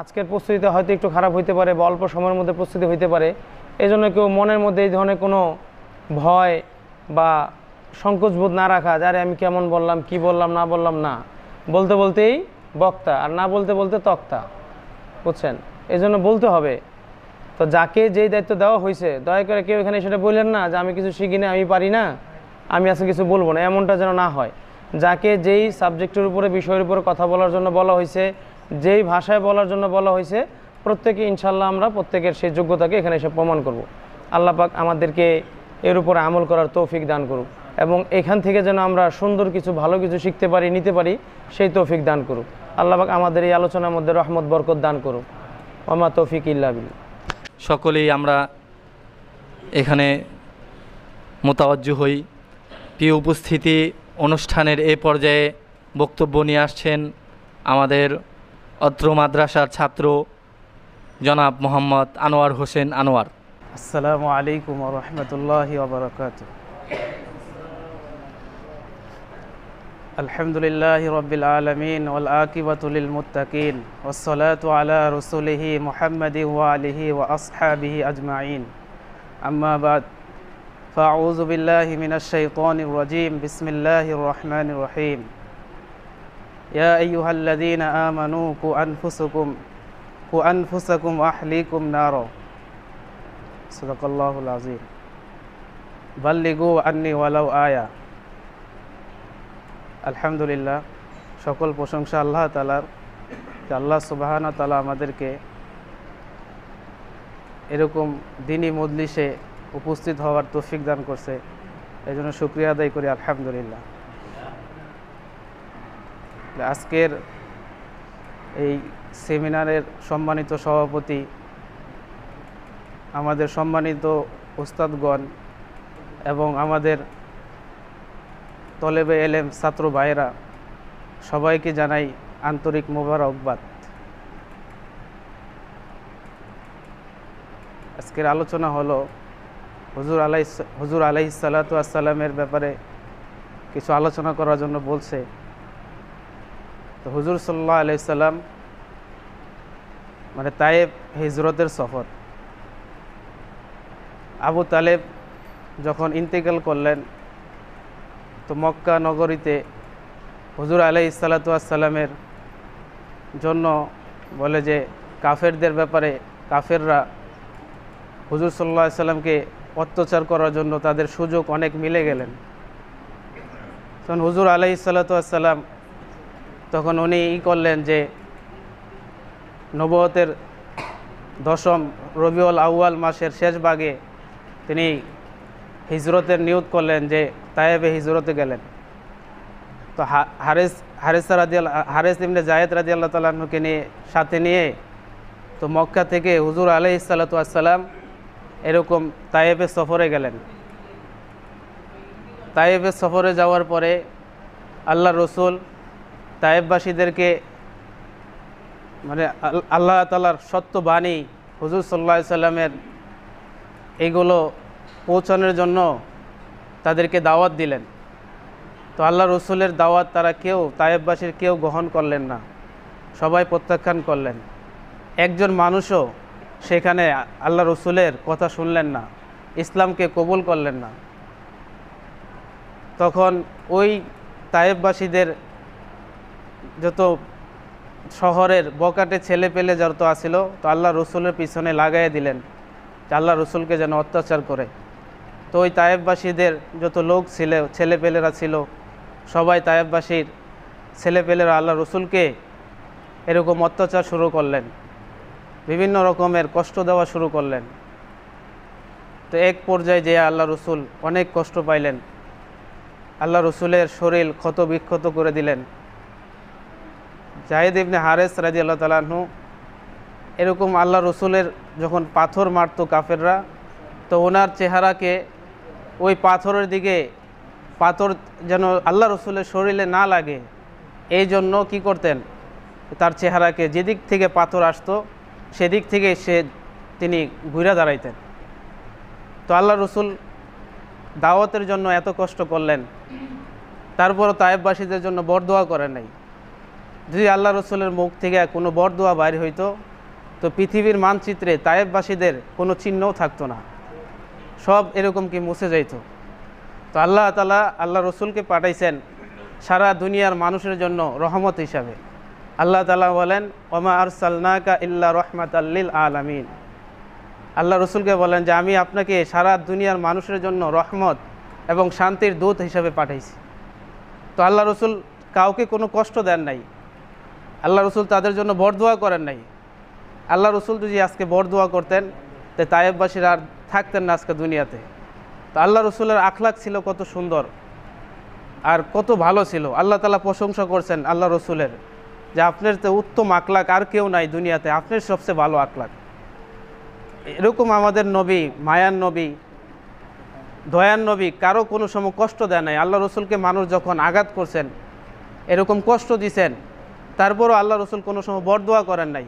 আজকের প্রস্তুতিতে হয়তো একটু খারাপ হইতে পারে বা অল্প সময়ের মধ্যে প্রস্তুতি হইতে পারে, এই জন্য কেউ মনের মধ্যে এই ধরনের কোনো ভয় বা সংকোচবোধ না রাখা, যারে আমি কেমন বললাম, কি বললাম না বললাম, না বলতে বলতেই বক্তা আর না বলতে বলতে তক্তা, বুঝছেন? এই জন্য বলতে হবে। তো যাকে যেই দায়িত্ব দেওয়া হয়েছে, দয়া করে কেউ এখানে সেটা বললেন না যে আমি কিছু শিখি না, আমি পারি না, আমি আজকে কিছু বলবো না, এমনটা যেন না হয়। যাকে যেই সাবজেক্টের উপরে, বিষয়ের উপরে কথা বলার জন্য বলা হয়েছে, যেই ভাষায় বলার জন্য বলা হয়েছে, প্রত্যেকে ইনশাল্লাহ আমরা প্রত্যেকের সেই যোগ্যতাকে এখানে এসে প্রমাণ করব। আল্লাহ পাক আমাদেরকে এর উপরে আমল করার তৌফিক দান করুক এবং এখান থেকে যেন আমরা সুন্দর কিছু, ভালো কিছু শিখতে পারি, নিতে পারি, সেই তৌফিক দান করুক। আল্লাহ পাক আমাদের এই আলোচনার মধ্যে রহমত বরকত দান করুক। ওমা তৌফিক ইল্লা বিল্লাহ। সকলেই আমরা এখানে মোতাওয়াজ্জু হই। প্রিয় উপস্থিতি, অনুষ্ঠানের এ পর্যায়ে বক্তব্য নিয়ে আসছেন আমাদের অত্র মাদ্রাসার ছাত্র জনাব মোহাম্মদ আনোয়ার হোসেন আনোয়ার। আসসালামু আলাইকুম ওয়া রাহমাতুল্লাহি ওয়া বারাকাতুহু। আলহামদুলিল্লাহি রাব্বিল আলামিন ওয়াল আকিবাতু লিল মুত্তাকিন ওয়াস সালাতু আলা রাসূলিহি মুহাম্মাদিন ওয়া আলিহি ওয়া আসহাবিহি আজমাইন। আম্মা বাদ, ফাআউযু বিল্লাহি মিনাশ শাইতানির রাজীম। বিসমিল্লাহির রহমানির রহিম। ইয়া আইয়ুহাল্লাযীনা আমানু কু আনফুসাকুম ওয়া আহলিকুম নারা। সাদাকাল্লাহুল আযীম। বাল্লিগু আন্নী ওয়ালাউ আয়া। আলহামদুলিল্লাহ, সকল প্রশংসা আল্লাহ তাআলার। আল্লাহ সুবহানাহু ওয়া তাআলা আমাদেরকে এরকম দ্বীনি মজলিসে উপস্থিত হওয়ার তৌফিক দান করছে, এই জন্য শুকরিয়া আদায় করি আলহামদুলিল্লাহ। আজকের এই সেমিনারের সম্মানিত সভাপতি, আমাদের সম্মানিত উস্তাদগণ এবং আমাদের তলেবে এলেম ছাত্র ভাইয়েরা, সবাইকে জানাই আন্তরিক মোবারকবাদ। আজকের আলোচনা হলো হুজুর আলাইহিস সালাতু ওয়াস সালামের ব্যাপারে কিছু আলোচনা করার জন্য বলছে। তো হুজুর সাল্লাল্লাহু আলাইহি সাল্লাম মানে তায়েব হিজরতের সফর, আবু তালেব যখন ইন্তেকাল করলেন, তো মক্কা নগরীতে হুজুর আলাইহিস সালাতু ওয়াস সালামের জন্য বলে যে কাফেরদের ব্যাপারে, কাফেররা হুজুর সাল্লাল্লাহু আলাইহি সাল্লামকে অত্যাচার করার জন্য তাদের সুযোগ অনেক মিলে গেলেন। তখন হুজুর আলাইহিস সালাতু ওয়াস সালাম তখন উনি করলেন যে নবুয়তের 10ম রবিউল আউয়াল মাসের শেষ ভাগে তিনি হিজরতের নিয়ত করলেন, যে তায়েবে হিজরতে গেলেন। তো হারিস ইবনে যায়েদ রাদিয়াল্লাহু তাআলা আনহুকে নিয়ে সাথে নিয়ে তো মক্কা থেকে হুজুর আলাইহিস সালাতু ওয়াস সালাম এরকম তায়েবে সফরে গেলেন। তায়েবে সফরে যাওয়ার পরে আল্লাহ রসুল তায়েববাসীদেরকে মানে আল্লাহ তাআলার সত্য বাণী হুজুর সাল্লাল্লাহু আলাইহি সাল্লামের এগুলো পৌঁছানোর জন্য তাদেরকে দাওয়াত দিলেন। তো আল্লাহ রসুলের দাওয়াত তারা কেউ, তায়েববাসীর কেউ গ্রহণ করলেন না, সবাই প্রত্যাখ্যান করলেন। একজন মানুষও সেখানে আল্লাহ রসুলের কথা শুনলেন না, ইসলামকে কবুল করলেন না। তখন ওই তায়েববাসীদের যত শহরের বকাটে ছেলে পেলে যত আসিল, তো আল্লাহ রসুলের পিছনে লাগাই দিলেন যে আল্লাহ রসুলকে যেন অত্যাচার করে। তো ওই তায়েববাসীদের যত লোক ছিল, ছেলেপেলেরা ছিল, সবাই তায়েববাসীর ছেলেপেলেরা আল্লাহ রসুলকে এরকম অত্যাচার শুরু করলেন, বিভিন্ন রকমের কষ্ট দেওয়া শুরু করলেন। তো এক পর্যায়ে যে আল্লাহ রসুল অনেক কষ্ট পাইলেন, আল্লাহ রসুলের শরীর ক্ষত বিক্ষত করে দিলেন। যায়েদ ইবনে হারেস রাদিয়াল্লাহু তাআলা আনহু এরকম আল্লাহ রসুলের যখন পাথর মারত কাফেররা, তো ওনার চেহারাকে ওই পাথরের দিকে, পাথর যেন আল্লাহ রসুলের শরীরে না লাগে, এই জন্য কী করতেন, তার চেহারাকে যেদিক থেকে পাথর আসতো সেদিক থেকে তিনি ঘুরে দাঁড়াইতেন। তো আল্লাহ রসুল দাওয়াতের জন্য এত কষ্ট করলেন, তারপরও তায়েববাসীদের জন্য বরদোয়া করেন নাই। যদি আল্লাহ রসুলের মুখ থেকে কোনো বরদোয়া বাইর হইতো তো পৃথিবীর মানচিত্রে তায়েববাসীদের কোনো চিহ্নও থাকতো না, সব এরকম কি মুছে যাইত। তো আল্লাহ তাআলা আল্লাহ রসুলকে পাঠাইছেন সারা দুনিয়ার মানুষের জন্য রহমত হিসাবে। আল্লাহ তাআলা বলেন, ওমা আরসালনাকা ইল্লা রাহমাতাল লিল আলামিন। আল্লাহ রসুলকে বলেন যে আমি আপনাকে সারা দুনিয়ার মানুষের জন্য রহমত এবং শান্তির দূত হিসাবে পাঠাইছি। তো আল্লাহ রসুল কাউকে কোনো কষ্ট দেন নাই, আল্লাহ রসুল তাদের জন্য বরদোয়া করেন নাই। আল্লাহ রসুল যদি আজকে বরদোয়া করতেন তো তায়েববাসীরা আর থাকতেন না আজকে দুনিয়াতে। তো আল্লাহ রসুলের আখলাক ছিল কত সুন্দর আর কত ভালো ছিল। আল্লাহ তাআলা প্রশংসা করছেন আল্লাহ রসুলের যে আপনার তো উত্তম আখলাক আর কেউ নাই দুনিয়াতে, আপনার সবচেয়ে ভালো আখলাক। এরকম আমাদের নবী, মায়ার নবী, দয়ার নবী কারো কোনো সময় কষ্ট দেয় নাই। আল্লাহ রসুলকে মানুষ যখন আঘাত করছেন, এরকম কষ্ট দিছেন, তারপরও আল্লাহ রসুল কোনো সময় বরদোয়া করেন নাই,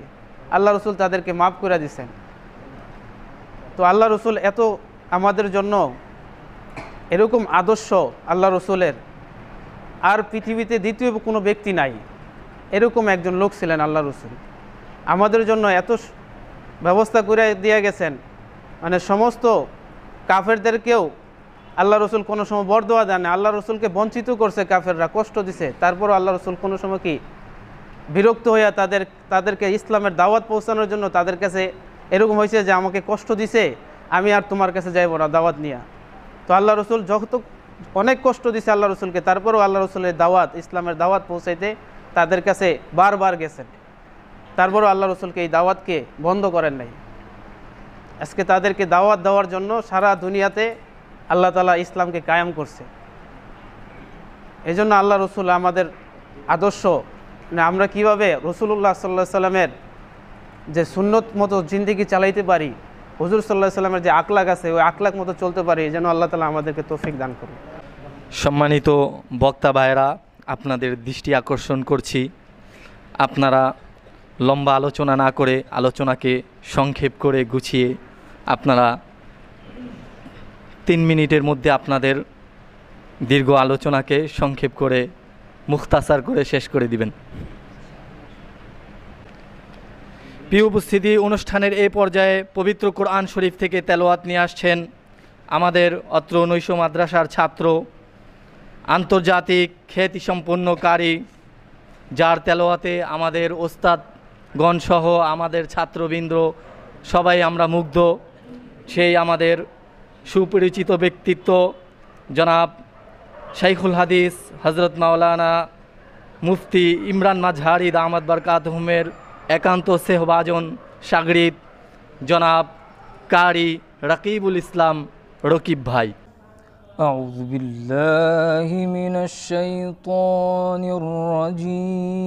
আল্লাহ রসুল তাদেরকে মাফ করে দিছেন। তো আল্লাহ রসুল এত আমাদের জন্য এরকম আদর্শ আল্লাহ রসুলের আর পৃথিবীতে দ্বিতীয় কোনো ব্যক্তি নাই, এরকম একজন লোক ছিলেন আল্লাহ রসুল। আমাদের জন্য এত ব্যবস্থা করে দিয়ে গেছেন, মানে সমস্ত কাফেরদেরকেও আল্লাহ রসুল কোনো সময় বরদোয়া দেন না। আল্লাহ রসুলকে বঞ্চিত করছে কাফেররা, কষ্ট দিছে, তারপরও আল্লাহ রসুল কোনো সময় কি বিরক্ত হইয়া তাদেরকে ইসলামের দাওয়াত পৌঁছানোর জন্য তাদের কাছে এরকম হয়েছে যে আমাকে কষ্ট দিছে, আমি আর তোমার কাছে যাইব না দাওয়াত নিয়ে। তো আল্লাহ রসুল যত অনেক কষ্ট দিছে আল্লাহ রসুলকে, তারপরেও আল্লাহ রসুলের দাওয়াত, ইসলামের দাওয়াত পৌঁছাইতে তাদের কাছে বারবার গেছেন, তারপরেও আল্লাহ রসুলকে এই দাওয়াতকে বন্ধ করেন নাই। আজকে তাদেরকে দাওয়াত দেওয়ার জন্য সারা দুনিয়াতে আল্লাহ তাআলা ইসলামকে কায়েম করছে। এই জন্য আল্লাহ রসুল আমাদের আদর্শ, মানে আমরা কীভাবে রসুল্লাহ সাল্লাল্লাহু সাল্লামের যে সুন্নত মতো জিন্দেগি চালাইতে পারি, হুজুর সাল্লাল্লাহু সাল্লামের যে আখলাক আছে ওই আখলাক মতো চলতে পারি, যেন আল্লাহ তাআলা আমাদেরকে তৌফিক দান করুন। সম্মানিত বক্তা ভাইয়েরা, আপনাদের দৃষ্টি আকর্ষণ করছি, আপনারা লম্বা আলোচনা না করে আলোচনাকে সংক্ষেপ করে গুছিয়ে আপনারা 3 মিনিটের মধ্যে আপনাদের দীর্ঘ আলোচনাকে সংক্ষেপ করে মুখতাসার করে শেষ করে দিবেন। প্রিয় উপস্থিতি, অনুষ্ঠানের এই পর্যায়ে পবিত্র কোরআন শরীফ থেকে তেলাওয়াত নিয়ে আসছেন আমাদের অত্র নৈশ মাদ্রাসার ছাত্র, আন্তর্জাতিক খ্যাতিসম্পন্ন কারি, যার তেলাওয়াতে আমাদের ওস্তাদগণ সহ আমাদের ছাত্রবৃন্দ সবাই আমরা মুগ্ধ। সেই আমাদের সুপরিচিত ব্যক্তিত্ব জনাব শাইখুল হাদিস হজরত মাওলানা মুফতি ইমরান মাঝহারি দামাত বরকাতুহুমের একান্ত সেহবাজন শাগরিদ জনাব কারি রকিবুল ইসলাম রকিব ভাই। أعوذ بالله من الشيطان الرجيم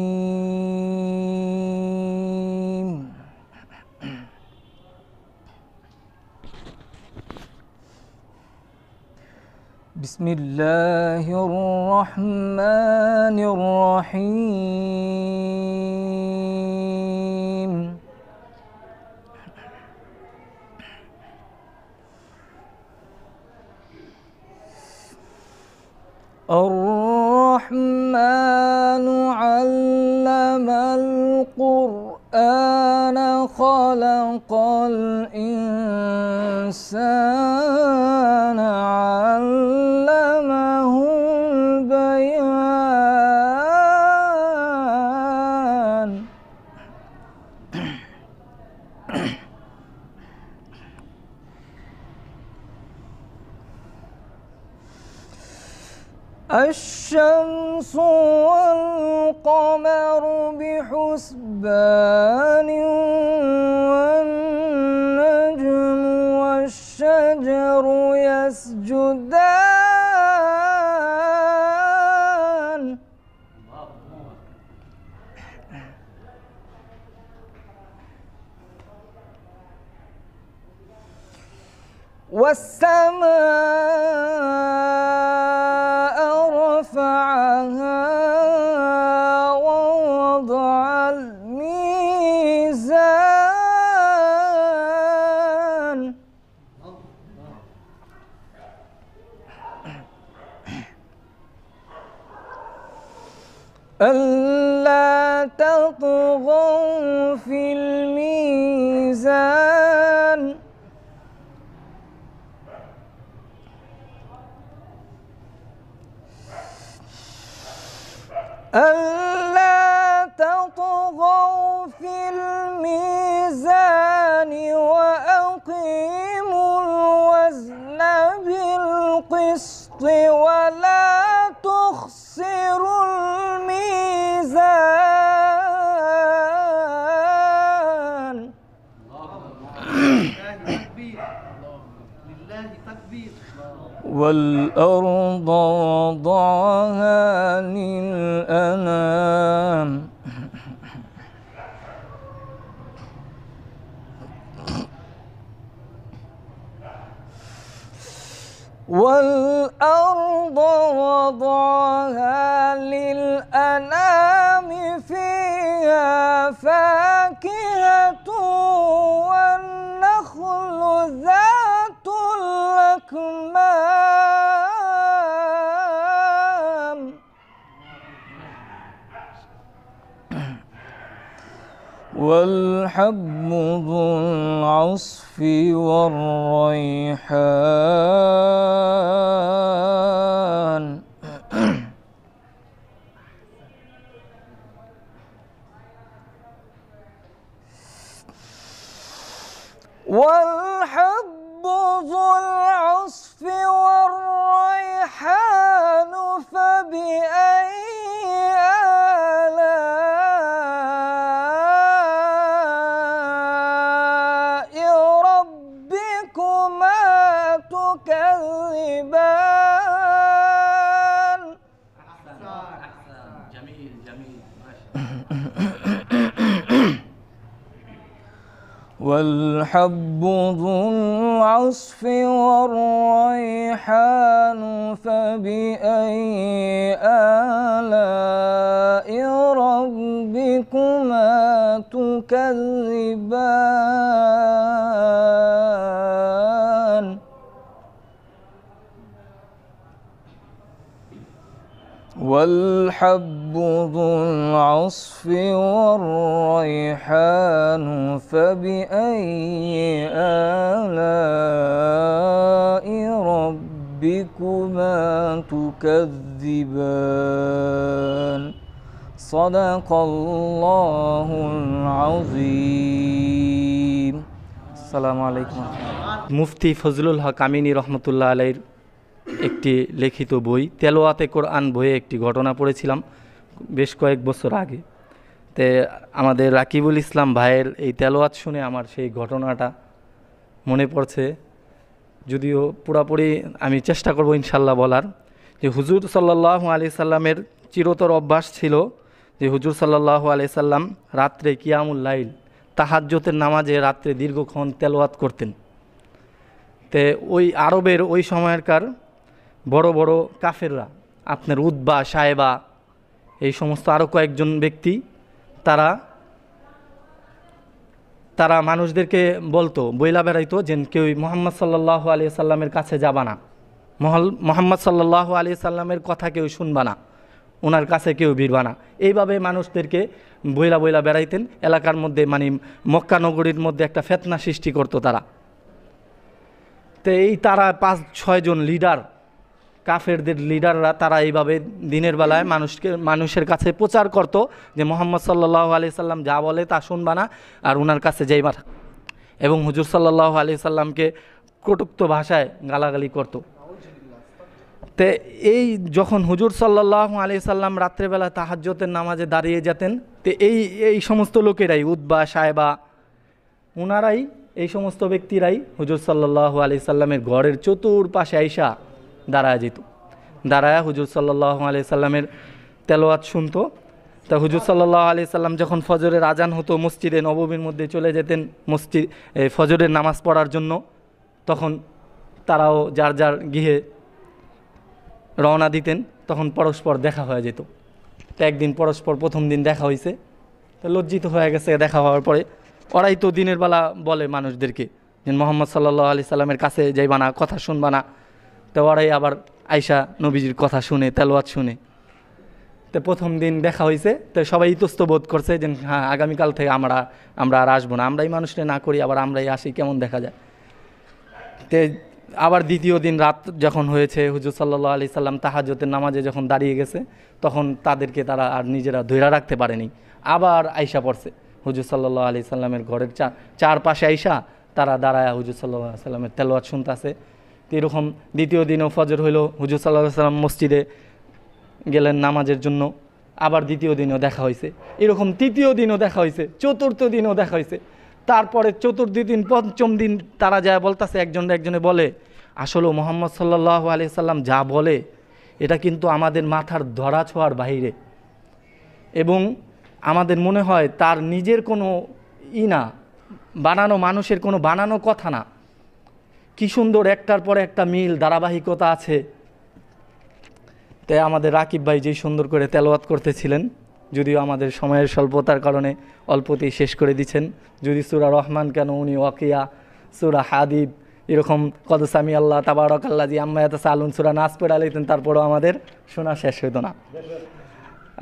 بسم الله الرحمن الرحيم الرحمن علم القرآن خلق الإنسان علمه البيان الشمس والقمر بحسبان والنجم والشجر يسجدان والسماء رفعها ووضع الميزان ألا ألا تطغوا في الميزان وأقيموا الوزن بالقسط ولا تخسروا الميزان والأرض وضعها للأنام والأرض وضعها للأنام فيها فاكهة والنخل ذات الأكمام والحب ذو العصف والريحان والحب ذو العصف والريحان فبأي آلاء ربكما تكذبان جميل جميل والحب ذو العصف والريحان فبأي آلاء ربكما تكذبان والحب ذو العصف والريحان فبأي آلاء ربكما تكذبان صدق الله العظيم السلام عليكم মুফতি ফজলুল হক আমিনী রহমতুল্লাহ আলাইহির একটি লিখিত বই তেলাওয়াতে কোরআন বইয়ে একটি ঘটনা পড়েছিলাম বেশ কয়েক বছর আগে। তে আমাদের রাকিবুল ইসলাম ভাইয়ের এই তেলাওয়াত শুনে আমার সেই ঘটনাটা মনে পড়ছে, যদিও পুরাপুরি আমি চেষ্টা করব ইনশাল্লাহ বলার। যে হুজুর সাল্লাল্লাহু আলাইহি সাল্লামের চিরতর অভ্যাস ছিল যে হুজুর সাল্লাল্লাহু আলাইহি সাল্লাম রাত্রে কিয়ামুল লাইল তাহাজ্জুদের নামাজে রাত্রে দীর্ঘক্ষণ তেলাওয়াত করতেন। তে ওই আরবের ওই সময়কার বড় বড় কাফেররা, আপনার উতবা সায়েবা এই সমস্ত আরও কয়েকজন ব্যক্তি, তারা মানুষদেরকে বলতো, বইলা বেড়াইতো যে কেউ মুহাম্মদ সাল্লাল্লাহু আলাইহি সাল্লামের কাছে যাবা না, মুহাম্মদ সাল্লাল্লাহু আলাইহি সাল্লামের কথা কেউ শুনবা না, ওনার কাছে কেউ ভিড়বা না। এইভাবে মানুষদেরকে বইলা বইলা বেড়াইতেন। এলাকার মধ্যে মানে মক্কা নগরীর মধ্যে একটা ফিতনা সৃষ্টি করতো তারা। তো এই তারা 5-6 জন লিডার, কাফেরদের লিডাররা, তারা এইভাবে দিনের বেলায় মানুষের কাছে প্রচার করত যে মুহাম্মদ সাল্লাল্লাহু আলাইহি সাল্লাম যা বলে তা শুনবা না আর ওনার কাছে যাইবা না, এবং হুজুর সাল্লাল্লাহু আলাইহি সাল্লামকে কটুক্ত ভাষায় গালাগালি করত। তো এই যখন হুজুর সাল্লাল্লাহু আলাইহি সাল্লাম রাত্রেবেলা তাহাজ্জুদের নামাজে দাঁড়িয়ে যেতেন, তো এই সমস্ত লোকেরাই, উতবা সায়েবা, ওনারাই, এই সমস্ত ব্যক্তিরাই হুজুর সাল্লাল্লাহু আলাইহি সাল্লামের ঘরের চতুর্পাশে আইসা দাঁড়ায় যেত। দাঁড়ায় হুজুর সাল্লাল্লাহু আলাইহি সাল্লামের তেলাওয়াত শুনতো। তা হুজুর সাল্লাল্লাহু আলাইহি সাল্লাম যখন ফজরের আজান হতো মসজিদে নববীর মধ্যে চলে যেতেন ফজরের নামাজ পড়ার জন্য, তখন তারাও যার যার গৃহে রওনা দিতেন। তখন পরস্পর দেখা হয়ে যেত। তো একদিন পরস্পর প্রথম দিন দেখা হয়েছে, তো লজ্জিত হয়ে গেছে দেখা হওয়ার পরে। ওরাই তো দিনের বেলা বলে মানুষদেরকে যে মুহাম্মদ সাল্লাল্লাহু আলাইহি সাল্লামের কাছে যাইবা না, কথা শুনবা না। তো ওরাই আবার আয়সা নবীজির কথা শুনে, তেলাওয়াত শুনে। তো প্রথম দিন দেখা হয়েছে, তো সবাই ইতস্ত বোধ করছে যে হ্যাঁ আগামীকাল থেকে আমরা আর আসবো না, আমরাই মানুষটা না করি আবার আমরাই আসি, কেমন দেখা যায়। তো আবার দ্বিতীয় দিন রাত যখন হয়েছে, হুজুর সাল্লাল্লাহু আলাইহি সাল্লাম তাহাজ্জুদের নামাজে যখন দাঁড়িয়ে গেছে, তখন তাদেরকে তারা আর নিজেরা ধইরা রাখতে পারেনি, আবার আইসা পড়ছে হুজুর সাল্লাল্লাহু আলাইহি সাল্লামের ঘরের চারপাশে আইসা তারা দাঁড়ায় হুজুর সাল্লাল্লাহু আলাইহি সাল্লামের তেলাওয়াত শুনতেছে। তো এরকম দ্বিতীয় দিনও ফজর হইল, হুজুর সাল্লাল্লাহু আলাইহি সাল্লাম মসজিদে গেলেন নামাজের জন্য, আবার দ্বিতীয় দিনও দেখা হয়েছে, এরকম তৃতীয় দিনও দেখা হয়েছে, চতুর্থ দিনও দেখা হয়েছে। তারপরে চতুর্থ দিন পঞ্চম দিন তারা যায় বলতেছে, একজনে বলে আসলে মুহাম্মদ সাল্লাল্লাহু আলাইহি সাল্লাম যা বলে এটা কিন্তু আমাদের মাথার ধরা ছোঁয়ার বাইরে, এবং আমাদের মনে হয় তার নিজের কোনো না, বানানো মানুষের কোনো বানানো কথা না। কি সুন্দর একটার পরে একটা মিল ধারাবাহিকতা আছে। তাই আমাদের রাকিব ভাই যেই সুন্দর করে তেলাওয়াত করতেছিলেন, যদিও আমাদের সময়ের স্বল্পতার কারণে অল্পতেই শেষ করে দিচ্ছেন। যদি সূরা রহমান কেন, উনি ওয়াকিয়া, সূরা হাদিদ, এরকম কদ সামি আল্লাহ তাবারাকাল্লাযী আম্মা ইয়াতাসাআলুন, সূরা নাস পড়ে আলাইতেন, তারপরেও আমাদের শোনা শেষ হইতো না।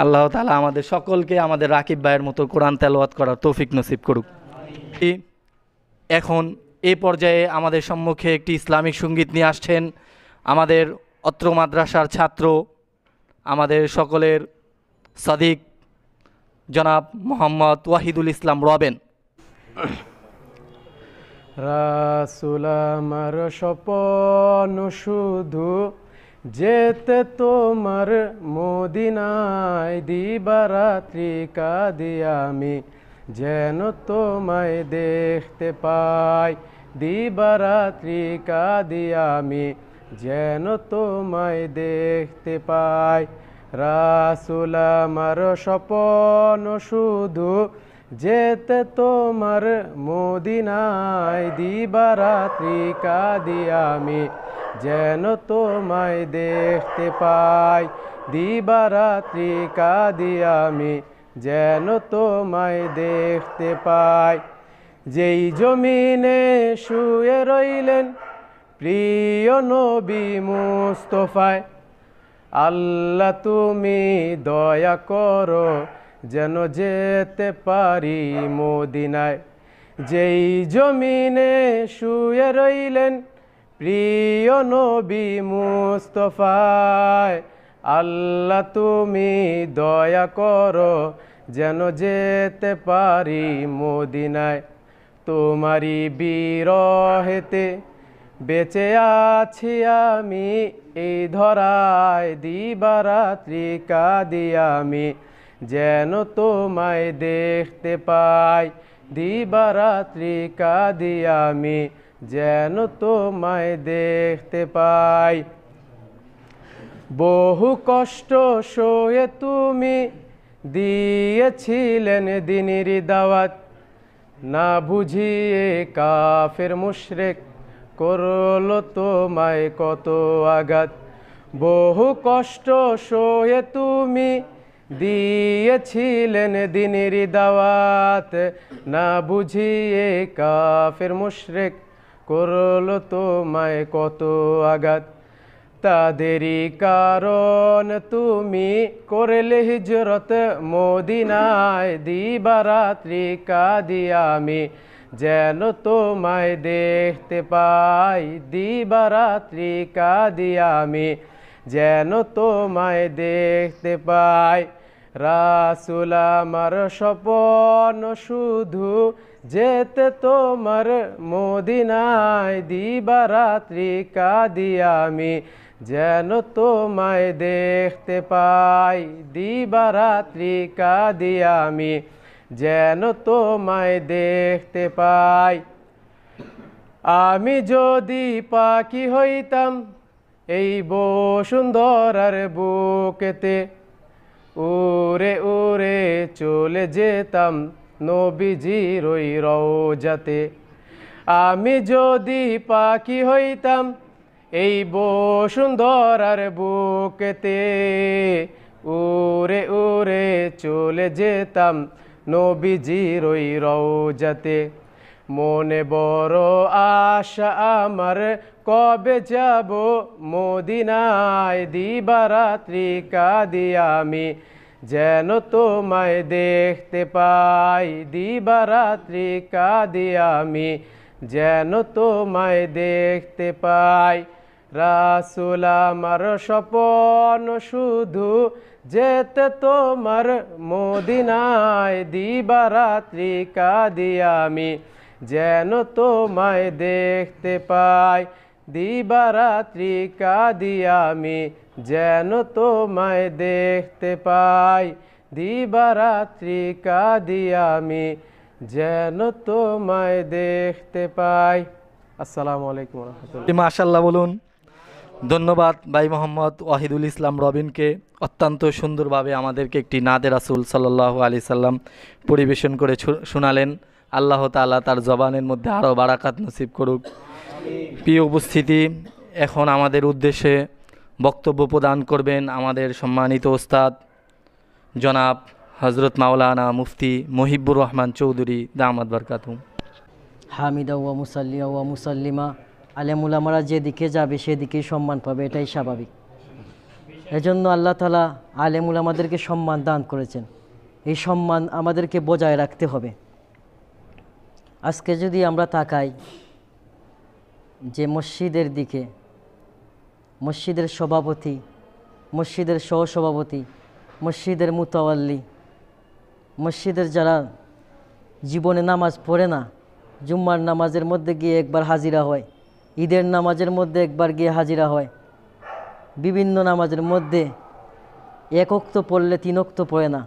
আল্লাহ তাআলা আমাদের সকলকে আমাদের রাকিব ভাইয়ের মতো কোরআন তেলাওয়াত করার তৌফিক নসিব করুক। এখন এই পর্যায়ে আমাদের সম্মুখে একটি ইসলামিক সঙ্গীত নিয়ে আসছেন আমাদের অত্র মাদ্রাসার ছাত্র, আমাদের সকলের সাদিক জনাব মোহাম্মদ ওয়াহিদুল ইসলাম রবেন। রাসূল আমার স্বপন শুধু যেতে তোমার মদিনায়, দিবারাত্রি কাঁদি আমি যেন তোমায় দেখতে পাই, দিবারাত্রি কাঁদি আমি যেন তোমায় দেখতে পাই। রাসূল আমার স্বপন শুধু যেতে তোমার মদিনায়, দিবারাত্রি কাঁদি আমি যেন তোমায় দেখতে পাই, দিবারাত্রি কাঁদি আমি যেন তোমায় দেখতে পাই। যেই জমিনে শুয়ে রইলেন প্রিয় নবী মুস্তাফায়, আল্লাহ তুমি দয়া করো যেন যেতে পারি মদিনায়। যেই জমিনে শুয়ে রইলেন প্রিয় নবী মুস্তাফায়, আল্লাহ তুমি দয়া করো যেন যেতে পারি মদিনায়। তোমারি বিরহেতে বেঁচে আছি আমি এই ধরায়, দিবারাত্রি কাঁদি আমি যেন তোমায় দেখতে পাই, দিবারাত্রি কাঁদি আমি যেন তোমায় দেখতে পাই। বহু কষ্ট সয়ে তুমি দিয়েছিলেন দ্বীনের দাওয়াত, না বুঝিয়ে কাফের মুশরিক করলো তোমায় কত আঘাত। বহু কষ্ট সয়ে তুমি দিয়েছিলেন দ্বীনের দাওয়াত, না বুঝিয়ে কাফের মুশরিক করলো তোমায় কত আঘাত। তাদেরই কারণ তুমি করলে হিজরত মদিনায়, দিবারাত্রি কাঁদি আমি যেন তোমায় দেখতে পাই, দিবারাত্রি কাঁদি আমি যেন তোমায় দেখতে পাই। রাসূল আমার স্বপন শুধু যেতে তোমার মদিনায়, দিবারাত্রি কাঁদি আমি যেন তোমায় দেখতে পাই, দিবারাত্রি কাঁদি আমি যেন তোমায় দেখতে পাই। আমি যদি পাখি হইতাম এই বসুন্ধরার বুকেতে, উড়ে উড়ে চলে যেতাম নবীজির ওই রওজাতে। আমি যদি পাখি হইতাম এই বসুন্ধরার বুকেতে, উড়ে উড়ে চলে যেতাম নবীজির ওই রওজাতে। মনে বড় আশা আমার কবে যাব মদিনায়, দিবারাত্রি কাঁদি আমি যেন তোমায় দেখতে পাই, দিবারাত্রি কাঁদি আমি যেন তোমায় দেখতে পাই। রাসূল আমার স্বপন শুধু যেতে তোমার মদিনায়, দিবারাত্রি কাঁদি আমি যেন তোমায় দেখতে পাই। দিবারাত্রি কাঁদি আমি যেন তোমায় দেখতে পাই। দিবারাত্রি কাঁদি আমি যেন তোমায় দেখতে পাই। আসসালামু আলাইকুম রহমতুল্লাহ। মাশাল্লাহ বলুন। ধন্যবাদ ভাই মোহাম্মদ ওয়াহিদুল ইসলাম রবিনকে, অত্যন্ত সুন্দরভাবে আমাদেরকে একটি নাদে রাসূল সাল্লাল্লাহু আলাইহি সাল্লাম পরিবেশন করে শোনালেন। আল্লাহ তাআলা তার জবানের মধ্যে আরও বারাকাত নসিব করুক। প্রিয় উপস্থিতি, এখন আমাদের উদ্দেশ্যে বক্তব্য প্রদান করবেন আমাদের সম্মানিত ওস্তাদ জনাব হজরত মাওলানা মুফতি মহিবুর রহমান চৌধুরী দামাত বারকাতুহু। হামিদা ওয়া মুসাল্লিয়া ওয়া মুসাল্লিমা, আলেমুলামারা যেদিকে যাবে সেদিকেই সম্মান পাবে, এটাই স্বাভাবিক। এজন্য আল্লাহ তাআলা আলেমুলামাদেরকে সম্মান দান করেছেন। এই সম্মান আমাদেরকে বজায় রাখতে হবে। আজকে যদি আমরা তাকাই যে মসজিদের দিকে, মসজিদের সভাপতি, মসজিদের সহসভাপতি, মসজিদের মুতাওয়াল্লি, মসজিদের যারা জীবনে নামাজ পড়ে না, জুম্মার নামাজের মধ্যে গিয়ে একবার হাজিরা হয়, ঈদের নামাজের মধ্যে একবার গিয়ে হাজিরা হয়, বিভিন্ন নামাজের মধ্যে এক ওয়াক্ত পড়লে 3 ওয়াক্ত পড়ে না,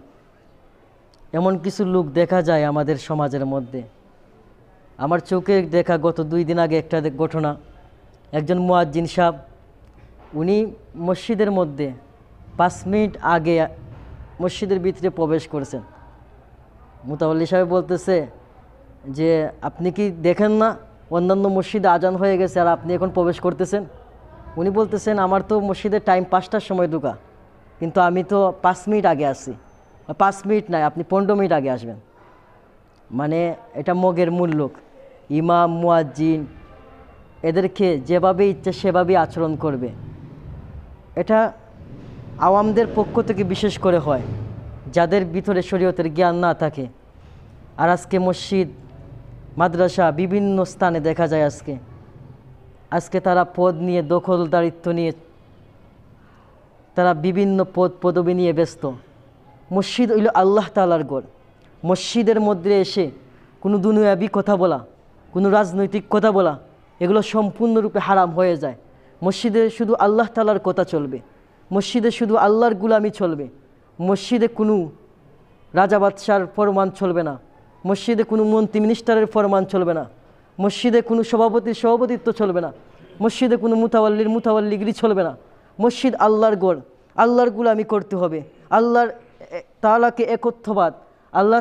এমন কিছু লোক দেখা যায় আমাদের সমাজের মধ্যে। আমার চোখে দেখা গত 2 দিন আগে একটা ঘটনা। একজন মুয়াজ্জিন সাহেব, উনি মসজিদের মধ্যে 5 মিনিট আগে মসজিদের ভিতরে প্রবেশ করেছেন। মুতাওয়াল্লি সাহেব বলতেছে যে আপনি কি দেখেন না অন্যান্য মসজিদে আজান হয়ে গেছে আর আপনি এখন প্রবেশ করতেছেন? উনি বলতেছেন আমার তো মসজিদের টাইম 5টার সময় ঢোকা, কিন্তু আমি তো 5 মিনিট আগে আসি। 5 মিনিট নয়, আপনি 15 মিনিট আগে আসবেন। মানে এটা মগের মূল লোক। ইমাম মুয়াজ্জিন এদেরকে যেভাবে ইচ্ছে সেভাবেই আচরণ করবে। এটা আওয়ামদের পক্ষ থেকে বিশেষ করে হয়, যাদের ভিতরে শরীয়তের জ্ঞান না থাকে। আর আজকে মসজিদ, মাদ্রাসা বিভিন্ন স্থানে দেখা যায় আজকে তারা পদ নিয়ে, দখলদারিত্ব নিয়ে, তারা বিভিন্ন পদ পদবি নিয়ে ব্যস্ত। মসজিদ হইল আল্লাহ তাআলার ঘর। মসজিদের মধ্যে এসে কোনো দুনিয়াবি কথা বলা, কোনো রাজনৈতিক কথা বলা, এগুলো সম্পূর্ণরূপে হারাম হয়ে যায়। মসজিদে শুধু আল্লাহ তাআলার কথা চলবে, মসজিদে শুধু আল্লাহর গুলামি চলবে। মসজিদে কোনো রাজা বাদশার ফরমান চলবে না, মসজিদে কোনো মন্ত্রী মিনিস্টারের ফরমান চলবে না, মসজিদে কোনো সভাপতির সভাপতিত্ব চলবে না, মসজিদে কোনো মুতাওয়াল্লির মুতাওয়াল্লিগিরি চলবে না। মসজিদ আল্লাহর ঘর, আল্লাহর গুলামি করতে হবে, আল্লাহর তাআলাকে একত্ববাদ। আল্লাহ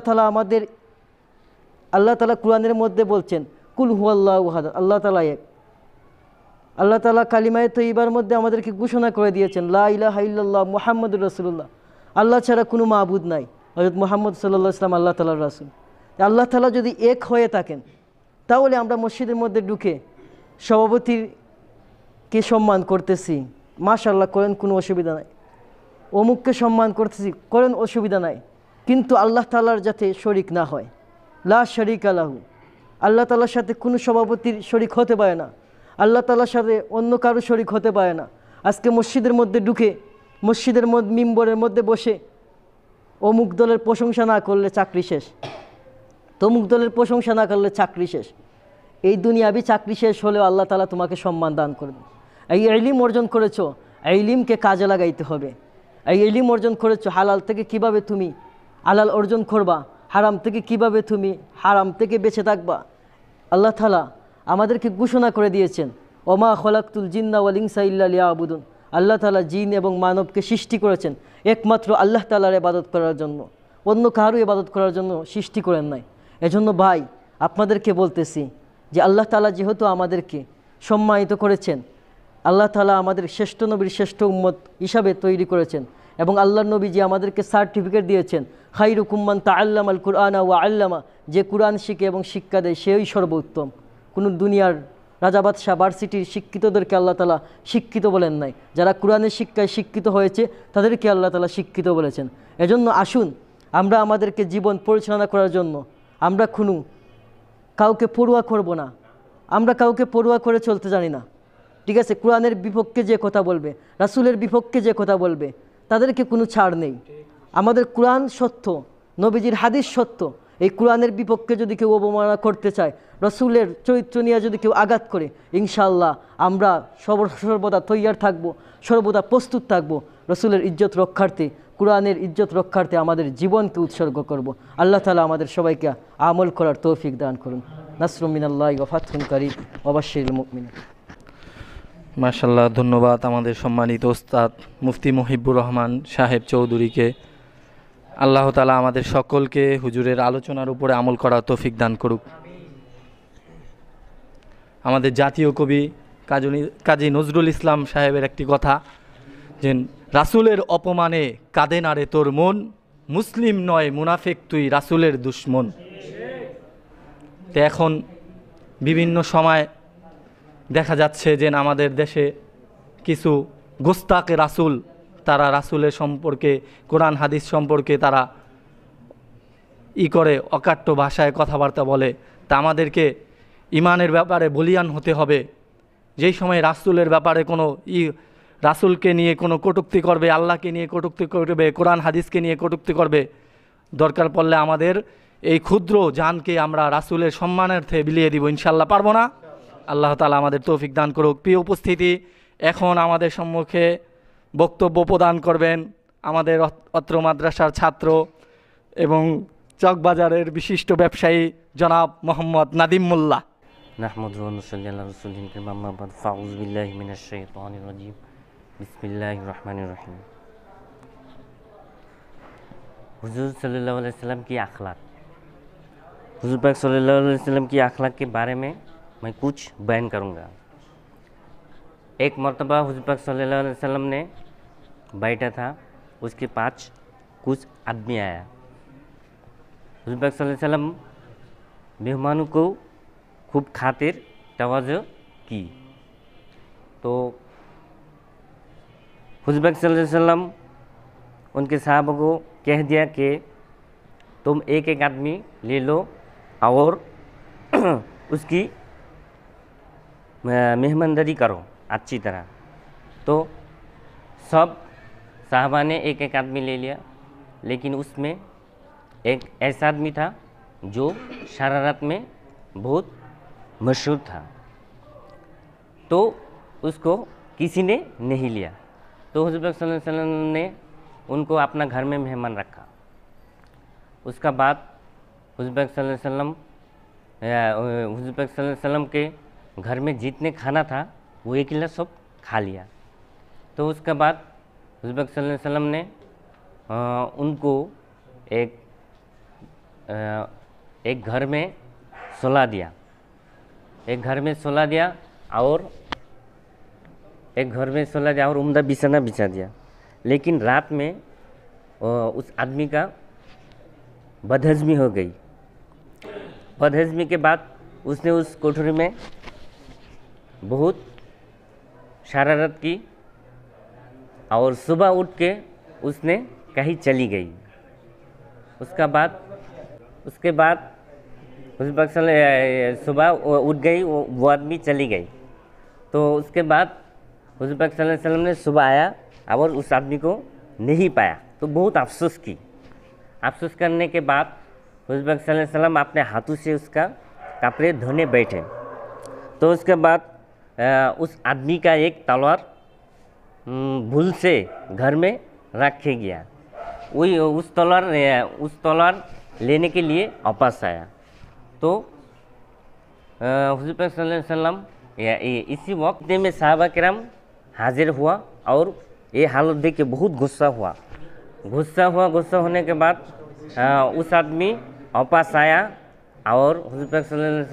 তাআলা কুরআনের মধ্যে বলছেন কুল হুয়াল্লাহু আহাদ, আল্লাহ তাআলা এক। আল্লাহ তাআলা কালিমায়ে তয়্যিবার মধ্যে আমাদেরকে ঘোষণা করে দিয়েছেন লা ইলাহা ইল্লাল্লাহ মুহাম্মাদুর রাসূলুল্লাহ, আল্লাহ ছাড়া কোনো মাবুদ নাই। হযরত মুহাম্মদ সাল্লাল্লাহু আলাইহি ওয়াসাল্লাম আল্লাহ তাআলার রাসূল। আল্লাহ তাআলা যদি এক হয়ে থাকেন, তাহলে আমরা মসজিদের মধ্যে ঢুকে সভাপতিকে সম্মান করতেছি, মাশাআল্লাহ করেন, কোনো অসুবিধা নাই। অমুককে সম্মান করতেছি, করেন, অসুবিধা নাই। কিন্তু আল্লাহ তাআলার যাতে শরিক না হয়, লা শারীকা লাহু, আল্লাহ তাআলার সাথে কোনো সভাপতির শরিক হতে পারে না, আল্লাহ তাআলার সাথে অন্য কারো শরিক হতে পারে না। আজকে মসজিদের মধ্যে ঢুকে, মসজিদের মিম্বরের মধ্যে বসে অমুক দলের প্রশংসা না করলে চাকরি শেষ, তমুক দলের প্রশংসা না করলে চাকরি শেষ। এই দুনিয়াবি চাকরি শেষ হলেও আল্লাহ তাআলা তোমাকে সম্মান দান করবে। এই ইলম অর্জন করেছো, এই ইলমকে কাজে লাগাইতে হবে। এই ইলম অর্জন করেছো, হালাল থেকে কিভাবে তুমি হালাল অর্জন করবা, হারাম থেকে কিভাবে তুমি হারাম থেকে বেঁচে থাকবা। আল্লাহ তাআলা আমাদেরকে ঘোষণা করে দিয়েছেন ওমা খলাকতুল জিন্না ওয়াল ইনসা ইল্লা লিয়াবুদুন। আল্লাহ তাআলা জিন এবং মানবকে সৃষ্টি করেছেন একমাত্র আল্লাহ তাআলার ইবাদত করার জন্য, অন্য কারো ইবাদত করার জন্য সৃষ্টি করেন নাই। এজন্য ভাই আপনাদেরকে বলতেছি যে আল্লাহ তাআলা যেহেতু আমাদেরকে সম্মানিত করেছেন, আল্লাহ তাআলা আমাদের শ্রেষ্ঠ নবীর শ্রেষ্ঠ উম্মত হিসাবে তৈরি করেছেন, এবং আল্লাহর নবীজি আমাদেরকে সার্টিফিকেট দিয়েছেন খায়রুকুম মান তাআল্লামাল কুরআনা ওয়া আল্লামা, যে কুরআন শিখে এবং শিক্ষা দেয় সেই সর্বোত্তম। কোনো দুনিয়ার রাজা বাদশাহ ভার্সিটির শিক্ষিতদেরকে আল্লাহ তাআলা শিক্ষিত বলেন নাই, যারা কোরআনের শিক্ষায় শিক্ষিত হয়েছে তাদেরকে আল্লাহ তাআলা শিক্ষিত বলেছেন। এজন্য আসুন আমরা আমাদেরকে জীবন পরিচালনা করার জন্য আমরা কোনো কাউকে পরোয়া করব না, আমরা কাউকে পড়ুয়া করে চলতে জানি না, ঠিক আছে? কোরআনের বিপক্ষে যে কথা বলবে, রাসূলের বিপক্ষে যে কথা বলবে, তাদেরকে কোনো ছাড় নেই। আমাদের কোরআন সত্য, নবীজির হাদিস সত্য। এই কোরআনের বিপক্ষে যদি কেউ অবমাননা করতে চায়, রাসূলের চরিত্র নিয়ে যদি কেউ আঘাত করে, ইনশাআল্লাহ আমরা সর্বদা তৈয়ার থাকব, সর্বদা প্রস্তুত থাকব রাসূলের ইজ্জত রক্ষার্থে, কোরআনের ইজ্জত রক্ষার্থে আমাদের জীবনকে উৎসর্গ করব। আল্লাহ তাআলা আমাদের সবাইকে আমল করার তৌফিক দান করুন। নাসরুম মিনাল্লাহি ওয়া ফাতহুন কারীম ওয়া বাশশিরিল মুমিনিন। মাশাআল্লাহ, ধন্যবাদ আমাদের সম্মানিত ওস্তাদ মুফতি মুহিবুর রহমান সাহেব চৌধুরীকে। আল্লাহ তাআলা আমাদের সকলকে হুজুরের আলোচনার উপরে আমল করার তৌফিক দান করুক। আমাদের জাতীয় কবি কাজী নজরুল ইসলাম সাহেবের একটি কথা, যে রাসূলের অপমানে কাঁদে না রে তোর মন, মুসলিম নয় মুনাফিক তুই রাসূলের দুশমন। তো এখন বিভিন্ন সময় দেখা যাচ্ছে যে আমাদের দেশে কিছু গোস্তাকে রাসূল, তারা রাসূলের সম্পর্কে, কোরআন হাদিস সম্পর্কে তারা করে অকাট্য ভাষায় কথাবার্তা বলে। তা আমাদেরকে ইমানের ব্যাপারে বলিয়ান হতে হবে। যেই সময় রাসূলের ব্যাপারে কোনো রাসূলকে নিয়ে কোনো কটূক্তি করবে, আল্লাহকে নিয়ে কটূক্তি করবে, কোরআন হাদিসকে নিয়ে কটূক্তি করবে, দরকার পড়লে আমাদের এই ক্ষুদ্র জানকে আমরা রাসূলের সম্মানার্থে বিলিয়ে দিব। ইনশাআল্লাহ পারবো না? আল্লাহ তাআলা আমাদের তৌফিক দান করুক। প্রিয় উপস্থিতি, এখন আমাদের সম্মুখে বক্তব্য প্রদান করবেন আমাদের অত্র মাদ্রাসার ছাত্র এবং চকবাজারের বিশিষ্ট ব্যবসায়ী জনাব মোহাম্মদ নাদিম মোল্লা। নাহমাদুহু ওয়া নুসাল্লি আলা রাসূলিল কারীম, আম্মা বাদ, ফাউযু বিল্লাহি মিনাশ শাইতানির রাজীম, বিসমিল্লাহির রহমানির রহিম। हुजूर सल्लल्लाहु अलैहि वसल्लम की अखलाक, हुजूर पाक सल्लल्लाहु अलैहि वसल्लम की अखलाक के बारे में मैं कुछ बयान करूँगा। एक मरतबा हुजूर पाक सल्लल्लाहु अलैहि वसल्लम ने बैठा था, उसके पास कुछ आदमी आया। हुजूर पाक सल्लल्लाहु अलैहि वसल्लम मेहमानों को खूब खातिर तवज्जो की। तो हुजूर पाक सल्लल्लाहु अलैहि वसल्लम उनके साहबों को कह दिया कि तुम एक एक आदमी ले लो और उसकी मेहमानदारी करो अच्छी तरह। तो सब साहबा ने एक एक आदमी ले लिया, लेकिन उसमें एक ऐसा आदमी था जो शरारत में बहुत मशहूर था, तो उसको किसी ने नहीं लिया। तो हुज़ूर पाक सल्लल्लाहु अलैहि वसल्लम ने उनको अपना घर में मेहमान रखा। उसका बाद हुज़ूर पाक सल्लल्लाहु अलैहि वसल्लम के घर में जितने खाना था वो अकेला सब खा लिया। तो उसके बाद हुज़ूर पाक सल्लल्लाहु अलैहि वसल्लम ने उनको एक घर में सुला दिया, और उम्दा बिछाना बिछा दिया। लेकिन रात में उस आदमी का बदहज़मी हो गई। बदहज़मी के बाद उसने उस कोठरी में बहुत शरारत की और सुबह उठ के उसने कहीं चली गई। उसके बाद सुबह उठ गई, वो आदमी चली गई। तो उसके बाद हुज़ूर पाक सल्लल्लाहु अलैहि वसल्लम ने सुबह आया और उस आदमी को नहीं पाया, तो बहुत अफसोस की। अफसोस करने के बाद हुज़ूर पाक सल्लल्लाहु अलैहि वसल्लम अपने हाथों से उसका कपड़े धोने बैठे। तो उसके बाद उस आदमी का एक तलवार भूल से घर में रखे गया। वही उस तलवार लेने के लिए वापस आया। तो हुज़ूर पाक सल्लल्लाहु अलैहि वसल्लम इसी वक्त में सहाबा किराम हाजिर हुआ और ये हालत देख के बहुत गुस्सा हुआ। गुस्सा होने के बाद उस आदमी वापस आया और हुज़ूर पाक सल्लल्लाहु अलैहि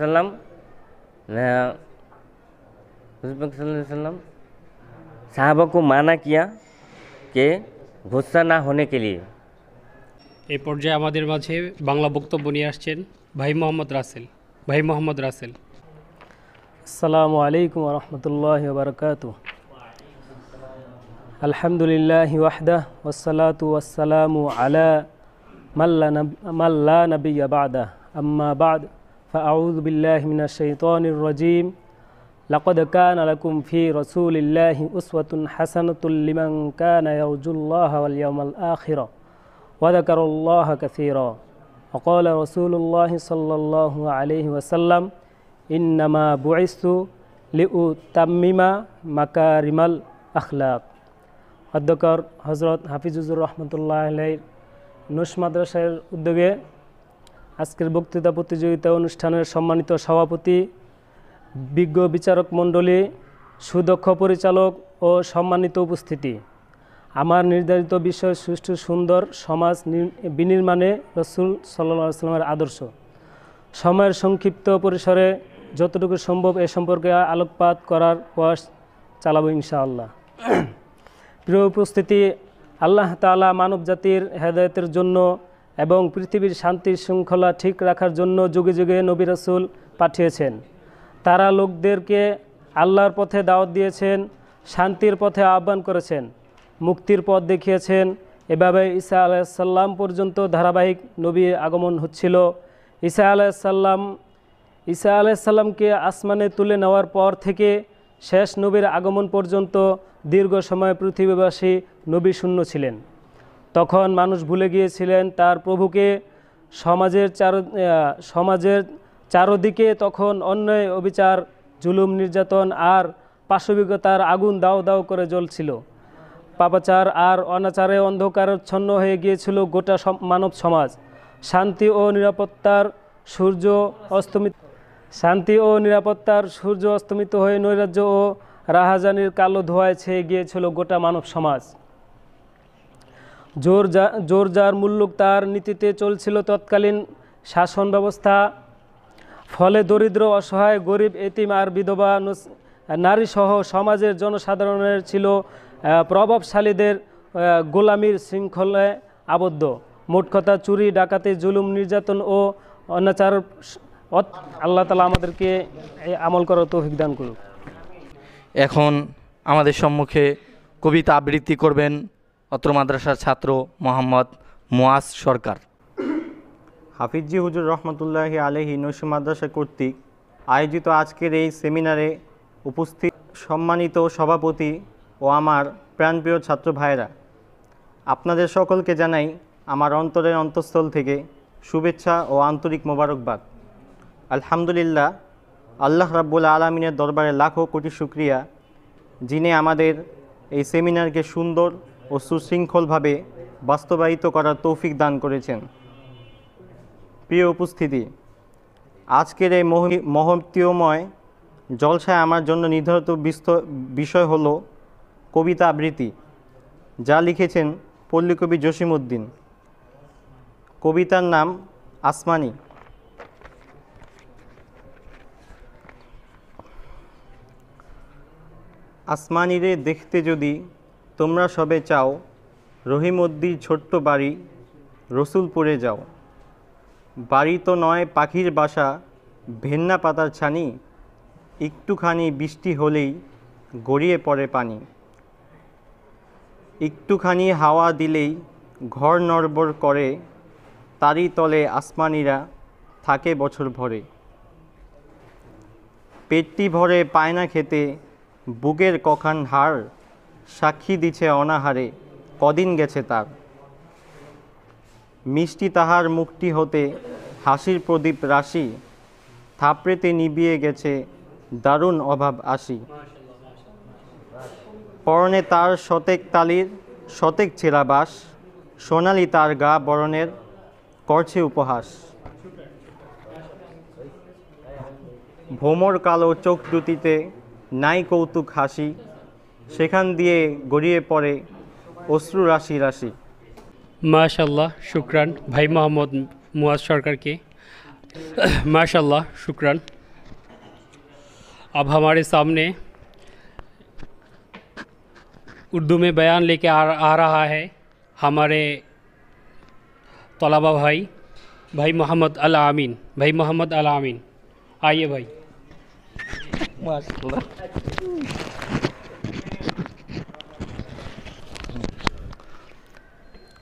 वसल्लम साहबा को माना किया कि गुस्सा ना होने के लिए। এই পর্যায়ে আমাদের মাঝে বাংলা বক্তব্য নিয়ে আসছেন ভাই মোহাম্মদ রাসেল। আসসালামু আলাইকুম ওয়া রাহমাতুল্লাহি ওয়া বারাকাতুহু। আলহামদুলিল্লাহি ওয়াহদাহ ওয়াসসালাতু ওয়াসসালামু আলা মান লা নাবিয়্যা বা'দা, আম্মা বা'দ, فأعوذ بالله من الشيطان الرجيم لقد كان لكم في رسول الله أسوة حسنة لمن كان يرجو الله واليوم الآخر وذكر الله كثيرا وقال رسول الله صلى الله عليه وسلم إنما بعثت لأتمم مكارم الأخلاق অধ্যক্ষর হজরত হাফিজুর রহমতুল্লাহ আলাইহির নুশ মাদ্রাসার উদ্যোগে আজকের বক্তৃতা প্রতিযোগিতা অনুষ্ঠানের সম্মানিত সভাপতি, বিজ্ঞ বিচারক মণ্ডলী, সুদক্ষ পরিচালক ও সম্মানিত উপস্থিতি, আমার নির্ধারিত বিষয় সুষ্ঠু সুন্দর সমাজ বিনির্মাণে রসুল সাল্লাল্লাহু আলাইহি ওয়াসাল্লামের আদর্শ। সময়ের সংক্ষিপ্ত পরিসরে যতটুকু সম্ভব এ সম্পর্কে আলোকপাত করার প্রয়াস চালাবো ইনশাআল্লাহ। প্রিয় উপস্থিতি, আল্লাহ তাআলা মানব জাতির হেদায়েতের জন্য এবং পৃথিবীর শান্তি শৃঙ্খলা ঠিক রাখার জন্য যুগে যুগে নবী রাসূল পাঠিয়েছেন। তারা লোকদেরকে আল্লাহর পথে দাওয়াত দিয়েছেন, শান্তির পথে আহ্বান করেছেন, মুক্তির পথ দেখিয়েছেন। এভাবে ঈসা আলাইহিস সালাম পর্যন্ত ধারাবাহিক নবীর আগমন হচ্ছিল। ঈসা আলাইহিস সালামকে আসমানে তুলে নেওয়ার পর থেকে শেষ নবীর আগমন পর্যন্ত দীর্ঘ সময় পৃথিবীবাসী নবী শূন্য ছিলেন। তখন মানুষ ভুলে গিয়েছিলেন তার প্রভুকে। সমাজের চারদিকে তখন অন্যায়, অবিচার, জুলুম, নির্যাতন আর পাশবিকতার আগুন দাও দাও করে জ্বলছিল। পাপাচার আর অনাচারে অন্ধকারাচ্ছন্ন হয়ে গিয়েছিল গোটা মানব সমাজ। শান্তি ও নিরাপত্তার সূর্য অস্তমিত হয়ে নৈরাজ্য ও রাহাজানির কালো ধোঁয়ায় ছেয়ে গিয়েছিল গোটা মানব সমাজ। জোর যার মুল্লুক তার নীতিতে চলছিল তৎকালীন শাসন ব্যবস্থা। ফলে দরিদ্র, অসহায়, গরিব, এতিম আর বিধবা নারীসহ সমাজের জনসাধারণের ছিল প্রভাবশালীদের গোলামির শৃঙ্খলায় আবদ্ধ। মোট কথা, চুরি, ডাকাতি, জুলুম, নির্যাতন ও অনাচার। আল্লাহ তাআলা আমাদেরকে আমল করার তৌফিক দান করুক। এখন আমাদের সম্মুখে কবিতা আবৃত্তি করবেন অত্র মাদ্রাসার ছাত্র মোহাম্মদ মুয়াজ সরকার। হাফিজি হুজুর রহমতুল্লাহি আলাইহি নুশ মাদ্রাসা কর্তৃক আয়োজিত আজকের এই সেমিনারে উপস্থিত সম্মানিত সভাপতি ও আমার প্রাণপ্রিয় ছাত্র ভাইরা, আপনাদের সকলকে জানাই আমার অন্তরের অন্তঃস্থল থেকে শুভেচ্ছা ও আন্তরিক মোবারকবাদ। আলহামদুলিল্লাহ, আল্লাহ রাব্বুল আলামিনের দরবারে লাখো কোটি শুকরিয়া, যিনি আমাদের এই সেমিনারকে সুন্দর ও সুশৃঙ্খলভাবে বাস্তবায়িত করার তৌফিক দান করেছেন। প্রিয় উপস্থিতি, আজকের এই মহত্বময় জলসায় আমার জন্য নির্ধারিত বিষয় হলো কবিতা আবৃত্তি, যা লিখেছেন পল্লীকবি জসিমউদ্দিন। কবিতার নাম আসমানি। আসমানিরে দেখতে যদি তোমরা সবে চাও, রহিমউদ্দির ছোট্ট বাড়ি রসুলপুরে যাও। বাড়ি তো নয় পাখির বাসা, ভেন্না পাতার ছানি, একটুখানি বৃষ্টি হলেই গড়িয়ে পড়ে পানি। একটুখানি হাওয়া দিলেই ঘর নড়বড় করে, তারই তলে আসমানিরা থাকে বছর ভরে। পেটটি ভরে পায় না খেতে, বুকের কখান হাড় সাক্ষী দিছে অনাহারে কদিন গেছে তার। মিষ্টি তাহার মুখটি হতে হাসির প্রদীপ রাশি, থাপড়েতে নিবিয়ে গেছে দারুণ অভাব আসি। পরনে তার শতেক তালির শতেক ছেঁড়া বাস, সোনালি তার গা বরণের করছে উপহাস। ভোমর কালো চোখ দুটিতে নাই কৌতুক হাসি, সেখান দিয়ে গড়িয়ে পড়ে অশ্রু রাশি রাশি। माशाल्लाह, शुक्रान भाई मोहम्मद मुआज सरकार के। माशाल्लाह, शुक्रान। अब हमारे सामने उर्दू में बयान लेके आ रहा है हमारे तलबा भाई मोहम्मद अल आमीन। भाई मोहम्मद अल आमीन, आइए भाई। माशाल्लाह।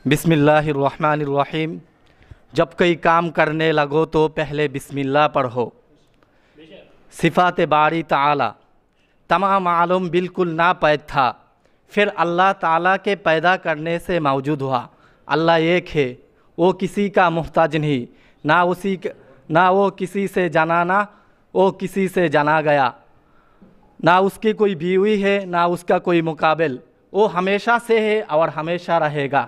बिस्मिल्लाहिर रहमानिर रहीम। जब कोई काम करने लगो तो पहले बिस्मिल्लाह पढ़ो। सिफ़ात बारी ताला तमाम आलम बिल्कुल नापैद था, फिर अल्लाह ताला के पैदा करने से मौजूद हुआ। अल्लाह एक है, वो किसी का मोहताज नहीं, ना वो किसी से जाना, ना वो किसी से जाना गया, ना उसकी कोई बीवी है ना उसका कोई मुकाबिल, वो हमेशा से है और हमेशा रहेगा।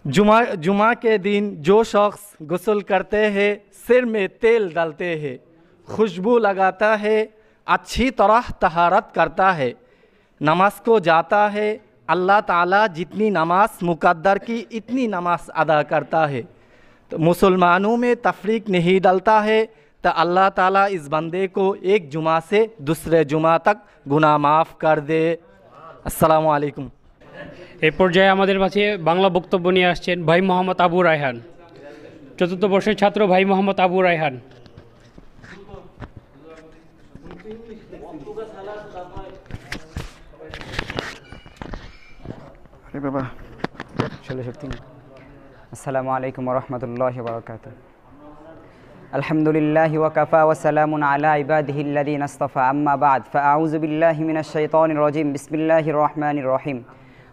जुमा के दिन जो शख्स गुस्ल करते हैं, सिर में तेल डालते हैं, खुशबू लगाता है, अच्छी तरह तहारत करता है, नमाज को जाता है, अल्लाह ताला जितनी नमाज मुकद्दर की इतनी नमाज अदा करता है, तो मुसलमानों में तफरीक नहीं डालता है, तो अल्लाह ताला इस बंदे को एक जुमा से दूसरे जुमा तक गुनाह माफ़ कर दे। अस्सलामु आलैकुम। এই পর্যায়ে আমাদের মাঝে বাংলা বক্তব্য নিয়ে আসছেন ভাই মোহাম্মদ আবু রায়হান, চতুর্থ বর্ষের ছাত্র ভাই মোহাম্মদ আবু রায়হান। আসসালামু আলাইকুম ওরহমতুল্লাহি ওয়া বারাকাতুহু। আলহামদুলিল্লাহি ওয়া কাফা ওয়া সালামুন আলা ইবাদিহিল্লাযীনা ইসতাফা, আম্মা বা'দ, ফাআউযু বিল্লাহি মিনাশ শাইতানির রাজীম। বিসমিল্লাহির রহমানির রহিম।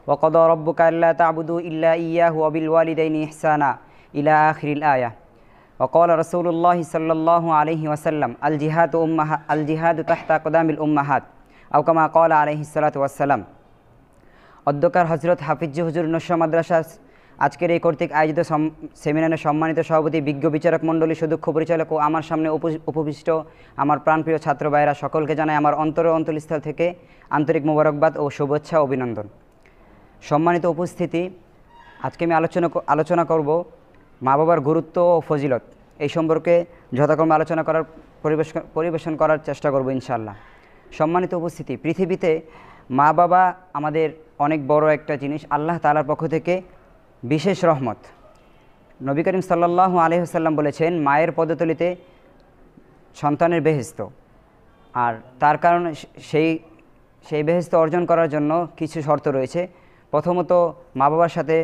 ওয়া ক্বাদা রাব্বুকা আল্লা তা'বুদু ইল্লা ইয়্যাহু ওয়া বিল ওয়ালিদাইনি ইহসানা ইলা আখিরিল আয়াহ। ওয়া ক্বালা রাসূলুল্লাহি সাল্লাল্লাহু আলাইহি ওয়াসাল্লাম আল জিহাদু তাহতা আকদামিল উম্মাহাত, আও কামা ক্বালা আলাইহিস সালাতু ওয়াস সালাম। অধ্যকার হযরত হাফিজ হুজুর নূর মাদ্রাসা আজকের এই কর্তৃক আয়োজিত সেমিনারের সম্মানিত সভাপতি, বিজ্ঞ বিচারক মণ্ডলী, সুদক্ষ পরিচালক ও আমার সামনে উপবিষ্ট আমার প্রাণপ্রিয় ছাত্র ভাইয়েরা, সকলকে জানাই আমার অন্তরস্থল থেকে আন্তরিক মোবারকবাদ ও শুভেচ্ছা অভিনন্দন। সম্মানিত উপস্থিতি, আজকে আমি আলোচনা করব মা বাবার গুরুত্ব ও ফজিলত, এই সম্পর্কে যথাক্রমে আলোচনা করার পরিবেশন করার চেষ্টা করব ইনশাআল্লাহ। সম্মানিত উপস্থিতি, পৃথিবীতে মা বাবা আমাদের অনেক বড় একটা জিনিস, আল্লাহ তাআলার পক্ষ থেকে বিশেষ রহমত। নবী করিম সাল্লাল্লাহু আলাইহি ওয়াসাল্লাম বলেছেন, মায়ের পদতলিতে সন্তানের বেহেশত, আর তার কারণে সেই বেহেশত অর্জন করার জন্য কিছু শর্ত রয়েছে। প্রথমত, মা বাবার সাথে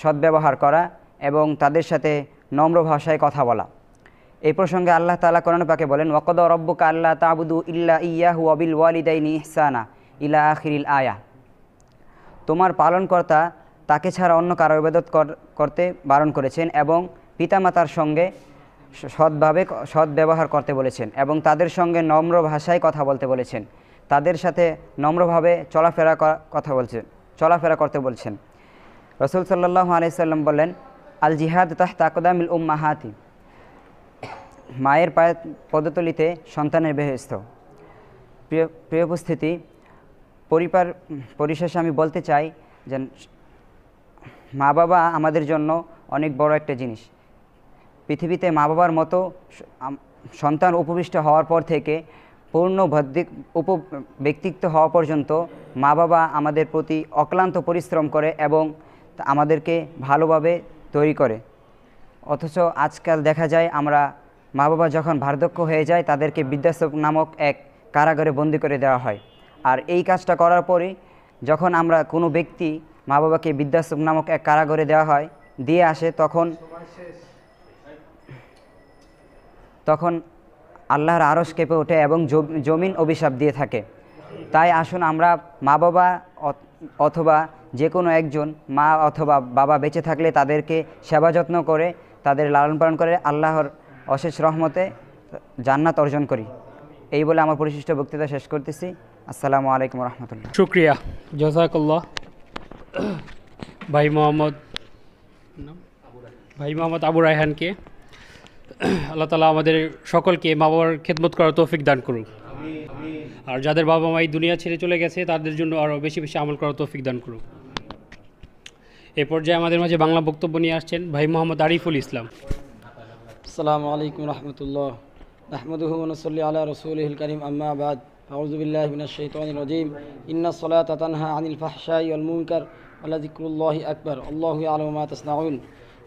সদ্ব্যবহার করা এবং তাদের সাথে নম্র ভাষায় কথা বলা। এই প্রসঙ্গে আল্লাহ তাআলা কোরআন পাকে বলেন, ওয়া ক্বাদা রাব্বুকা আল্লা তা'বুদু ইল্লা ইয়্যাহু ওয়া বিল ওয়ালিদাইনি ইহসানা ইলা আখিরিল আয়াহ। তোমার পালনকর্তা তাকে ছাড়া অন্য কারো ইবাদত করতে বারণ করেছেন এবং পিতামাতার সঙ্গে সদ্ব্যবহার করতে বলেছেন এবং তাদের সঙ্গে নম্র ভাষায় কথা বলতে বলেছেন, তাদের সাথে নম্রভাবে চলাফেরা করতে বলছেন। রাসূল সাল্লাল্লাহু আলাইহি ওয়াসাল্লাম বলেন, আল জিহাদ তাহতা আকদামিল উম্মাহাতি, মায়ের পায়ের পদতলিতে সন্তানের বেহেশত। প্রিয় উপস্থিতি, পরিশেষে আমি বলতে চাই যে মা বাবা আমাদের জন্য অনেক বড় একটা জিনিস। পৃথিবীতে মা বাবার মতো সন্তান উপবিষ্ট হওয়ার পর থেকে পূর্ণ ব্যক্তিত্ব হওয়া পর্যন্ত মা বাবা আমাদের প্রতি অক্লান্ত পরিশ্রম করে এবং আমাদেরকে ভালোভাবে তৈরি করে। অথচ আজকাল দেখা যায় আমরা মা বাবা যখন বার্ধক্য হয়ে যায় তাদেরকে বৃদ্ধাশ্রম নামক এক কারাগারে বন্দী করে দেওয়া হয়। আর এই কাজটা করার পরে যখন আমরা কোনো ব্যক্তি মা বাবাকে বৃদ্ধাশ্রম নামক এক কারাগারে দিয়ে আসে তখন আল্লাহর আরশ কেঁপে ওঠে এবং জমিন অভিশাপ দিয়ে থাকে। তাই আসুন আমরা মা বাবা অথবা যে কোনো একজন মা অথবা বাবা বেঁচে থাকলে তাদেরকে সেবা যত্ন করে তাদের লালন পালন করে আল্লাহর অশেষ রহমতে জান্নাত অর্জন করি। এই বলে আমার পরিশিষ্ট বক্তৃতা শেষ করতেছি। আসসালামু আলাইকুম রহমতুল্লাহ। শুক্রিয়া, জাযাকাল্লাহ। ভাই মোহাম্মদ আবু রায়হানকে আল্লাহ তাআলা আমাদের সকলকে মা বাবার খেদমত করার তৌফিক দান করুক, আর যাদের বাবা মা এই দুনিয়া ছেড়ে চলে গেছে তাদের জন্য আরও বেশি বেশি আমল করার তৌফিক দান করুক। এ পর্যায়ে আমাদের মাঝে বাংলা বক্তব্য নিয়ে আসছেন ভাই মোহাম্মদ আরিফুল ইসলাম। আসসালামু আলাইকুম রহমতুল্লাহ। নাহমাদুহু ওয়া নুসাল্লি আলা রাসূলিহিল কারীম, আম্মা বা'দ, আউযু বিল্লাহি মিনাশ শাইতানির রাজীম। ইন্নাস সালাতা তানহা আনিল ফাহশাই ওয়াল মুনকার ওয়া লাযিকরুল্লাহি আকবার, আল্লাহু ইয়ালামু মা তাসনাউন।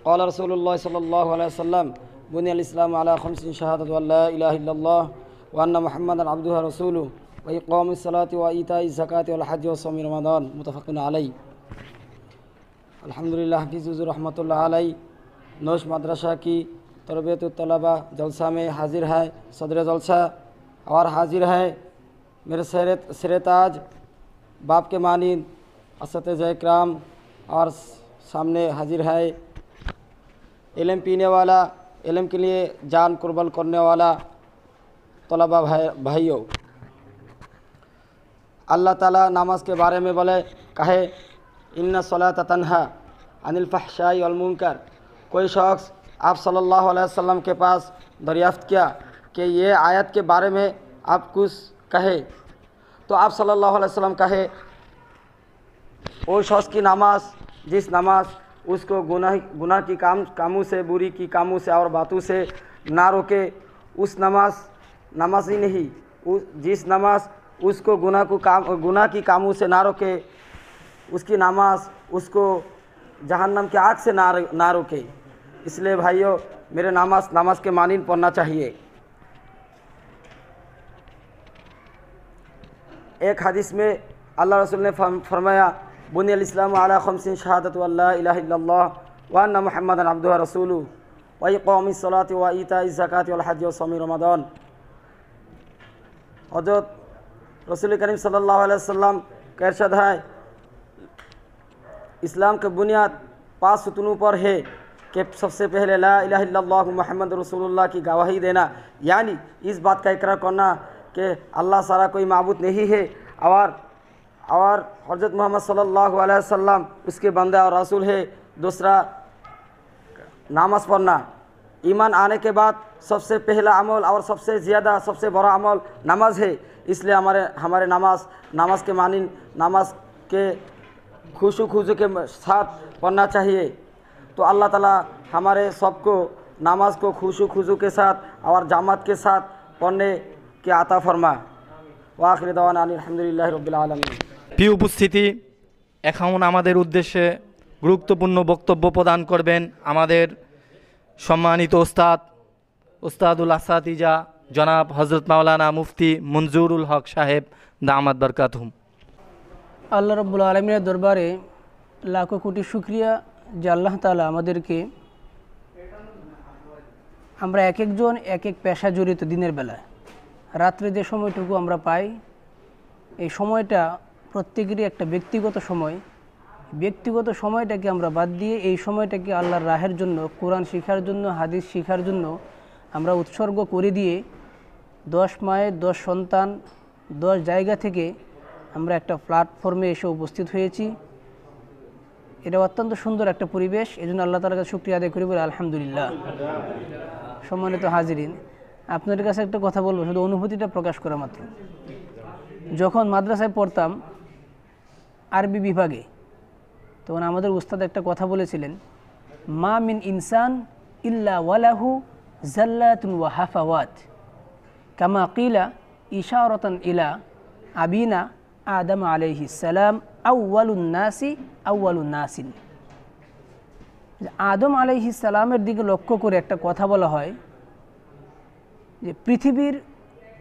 ক্বালা রাসূলুল্লাহ সাল্লাল্লাহু আলাইহি ওয়াসাল্লাম, বুনিয়াল ইসলামু আলা খামসিন শাহাদাতু আল্লা ইলাহা ইল্লাল্লাহ ওয়া আন্না মুহাম্মাদান আবদুহু ওয়া রাসূলুহু ওয়া ইকামিস সালাতি ওয়া ইতাইজ যাকাতি ওয়াল হজ্জি ওয়া সাওমি রমাদান, মুত্তাফাকুন আলাইহি। अल्हम्दुलिल्लाह हाफिज़ हुज़ूर रहमतुल्लाह अलैह नौश मदरसा की तरबियत तलबा जलसा में हाजिर है सदर जलसा और हाजिर है मेरे सिरताज बाप के मानिंद असतिज़ा इकराम और सामने हाजिर है इल्म पीने वाला इल्म के लिए जान कुर्बान करने वाला तलबा भाइयों। अल्लाह ताला नमाज के बारे में बोले कहे इन्ना सलात तन्हा अनिल फहशाई वल मुनकर। कोई शख्स आप सल्लल्लाहु अलैहि वसल्लम के पास दरियाफ्त किया कि ये आयत के बारे में आप कुछ कहे, तो आप सल्लल्लाहु अलैहि वसल्लम कहे वो शख्स की नमाज जिस नमाज उसको गुनाह की कामों से बुरी की कामों से और बातों से ना रोके उस नमाज ही नहीं जिस नमाज उसको गुनाह की कामों से ना रोके उसकी नमाज उसको जहन्नम की आग से ना रोके। इसलिए भाइयों मेरे नमाज के मानिन पढ़ना चाहिए। एक हदीस में अल्लाह रसूल ने फरमाया बुनियल इस्लाम अला खमसिन शहादत अल्ला इलाहा इल्लल्लाह व अन्ना मुहम्मदन अब्दुहु व रसूलुहु व इक़ामिस सलाति व ईताइज़ ज़काति वल हज्ज व सौमी रमज़ान। हज़रत रसूल करीम सल्लल्लाहु अलैहि वसल्लम का इरशाद है इस्लाम की बुनियाद 5 सुतूनों पर है कि सबसे पहले ला इलाहा इल्लल्लाह मुहम्मद रसूलुल्लाह की गवाही देना, यानी इस बात का इकरार करना कि अल्लाह सारा कोई माबूद नहीं है और हज़रत मोहम्मद सल्लल्लाहु अलैहि वसल्लम उसके बंदा और रसूल है। दूसरा नमाज पढ़ना। ईमान आने के बाद सबसे पहला अमल और सबसे ज़्यादा सबसे बड़ा अमल नमाज है। इसलिए हमारे नमाज के मानिन नमाज के खुशू के साथ पढ़ना चाहिए। तो अल्लाह ताला हमारे सबको नमाज को खुशू के साथ और जामात के साथ पढ़ने की आता फरमा। वाखिर दावाना अल्हम्दुलिल्लाहि रब्बिल आलमीन। প্রিয় উপস্থিতি, এখন আমাদের উদ্দেশ্যে গুরুত্বপূর্ণ বক্তব্য প্রদান করবেন আমাদের সম্মানিত ওস্তাদুল আসাতিজা জনাব হজরত মাওলানা মুফতি মঞ্জুরুল হক সাহেব দামাত বরকাতুহুম। আল্লাহ রব্বুল আলমিনের দরবারে লাখো কোটি শুক্রিয়া যে আল্লাহ তাআলা আমাদেরকে আমরা এক একজন এক এক পেশা জড়িত দিনের বেলা রাত্রে যে সময়টুকু আমরা পাই এই সময়টা প্রত্যেকেরই একটা ব্যক্তিগত সময়টাকে আমরা বাদ দিয়ে এই সময়টাকে আল্লাহর রাহের জন্য কোরআন শেখার জন্য হাদিস শেখার জন্য আমরা উৎসর্গ করে দিয়ে 10 মায়ের 10 সন্তান 10 জায়গা থেকে আমরা একটা প্ল্যাটফর্মে এসে উপস্থিত হয়েছি। এটা অত্যন্ত সুন্দর একটা পরিবেশ, এজন্য আল্লাহ তাআলার কাছে শুকরিয়া আদায় করি বলে আলহামদুলিল্লাহ। সম্মানিত হাজিরিন, আপনাদের কাছে একটা কথা বলবো, শুধু অনুভূতিটা প্রকাশ করা মাত্র। যখন মাদ্রাসায় পড়তাম আরবি বিভাগে, তখন আমাদের উস্তাদ একটা কথা বলেছিলেন, মা মিন ইনসান ইল্লা ওয়ালাহু জাল্লাতুন ওয়া হাফাওয়াত কামা কিলা ইশারাতান ইলা আবিনা আদম আলাইহিস সালাম আউয়ালুন নাসিন। আদম আলাইহিস সালামের দিকে লক্ষ্য করে একটা কথা বলা হয় যে পৃথিবীর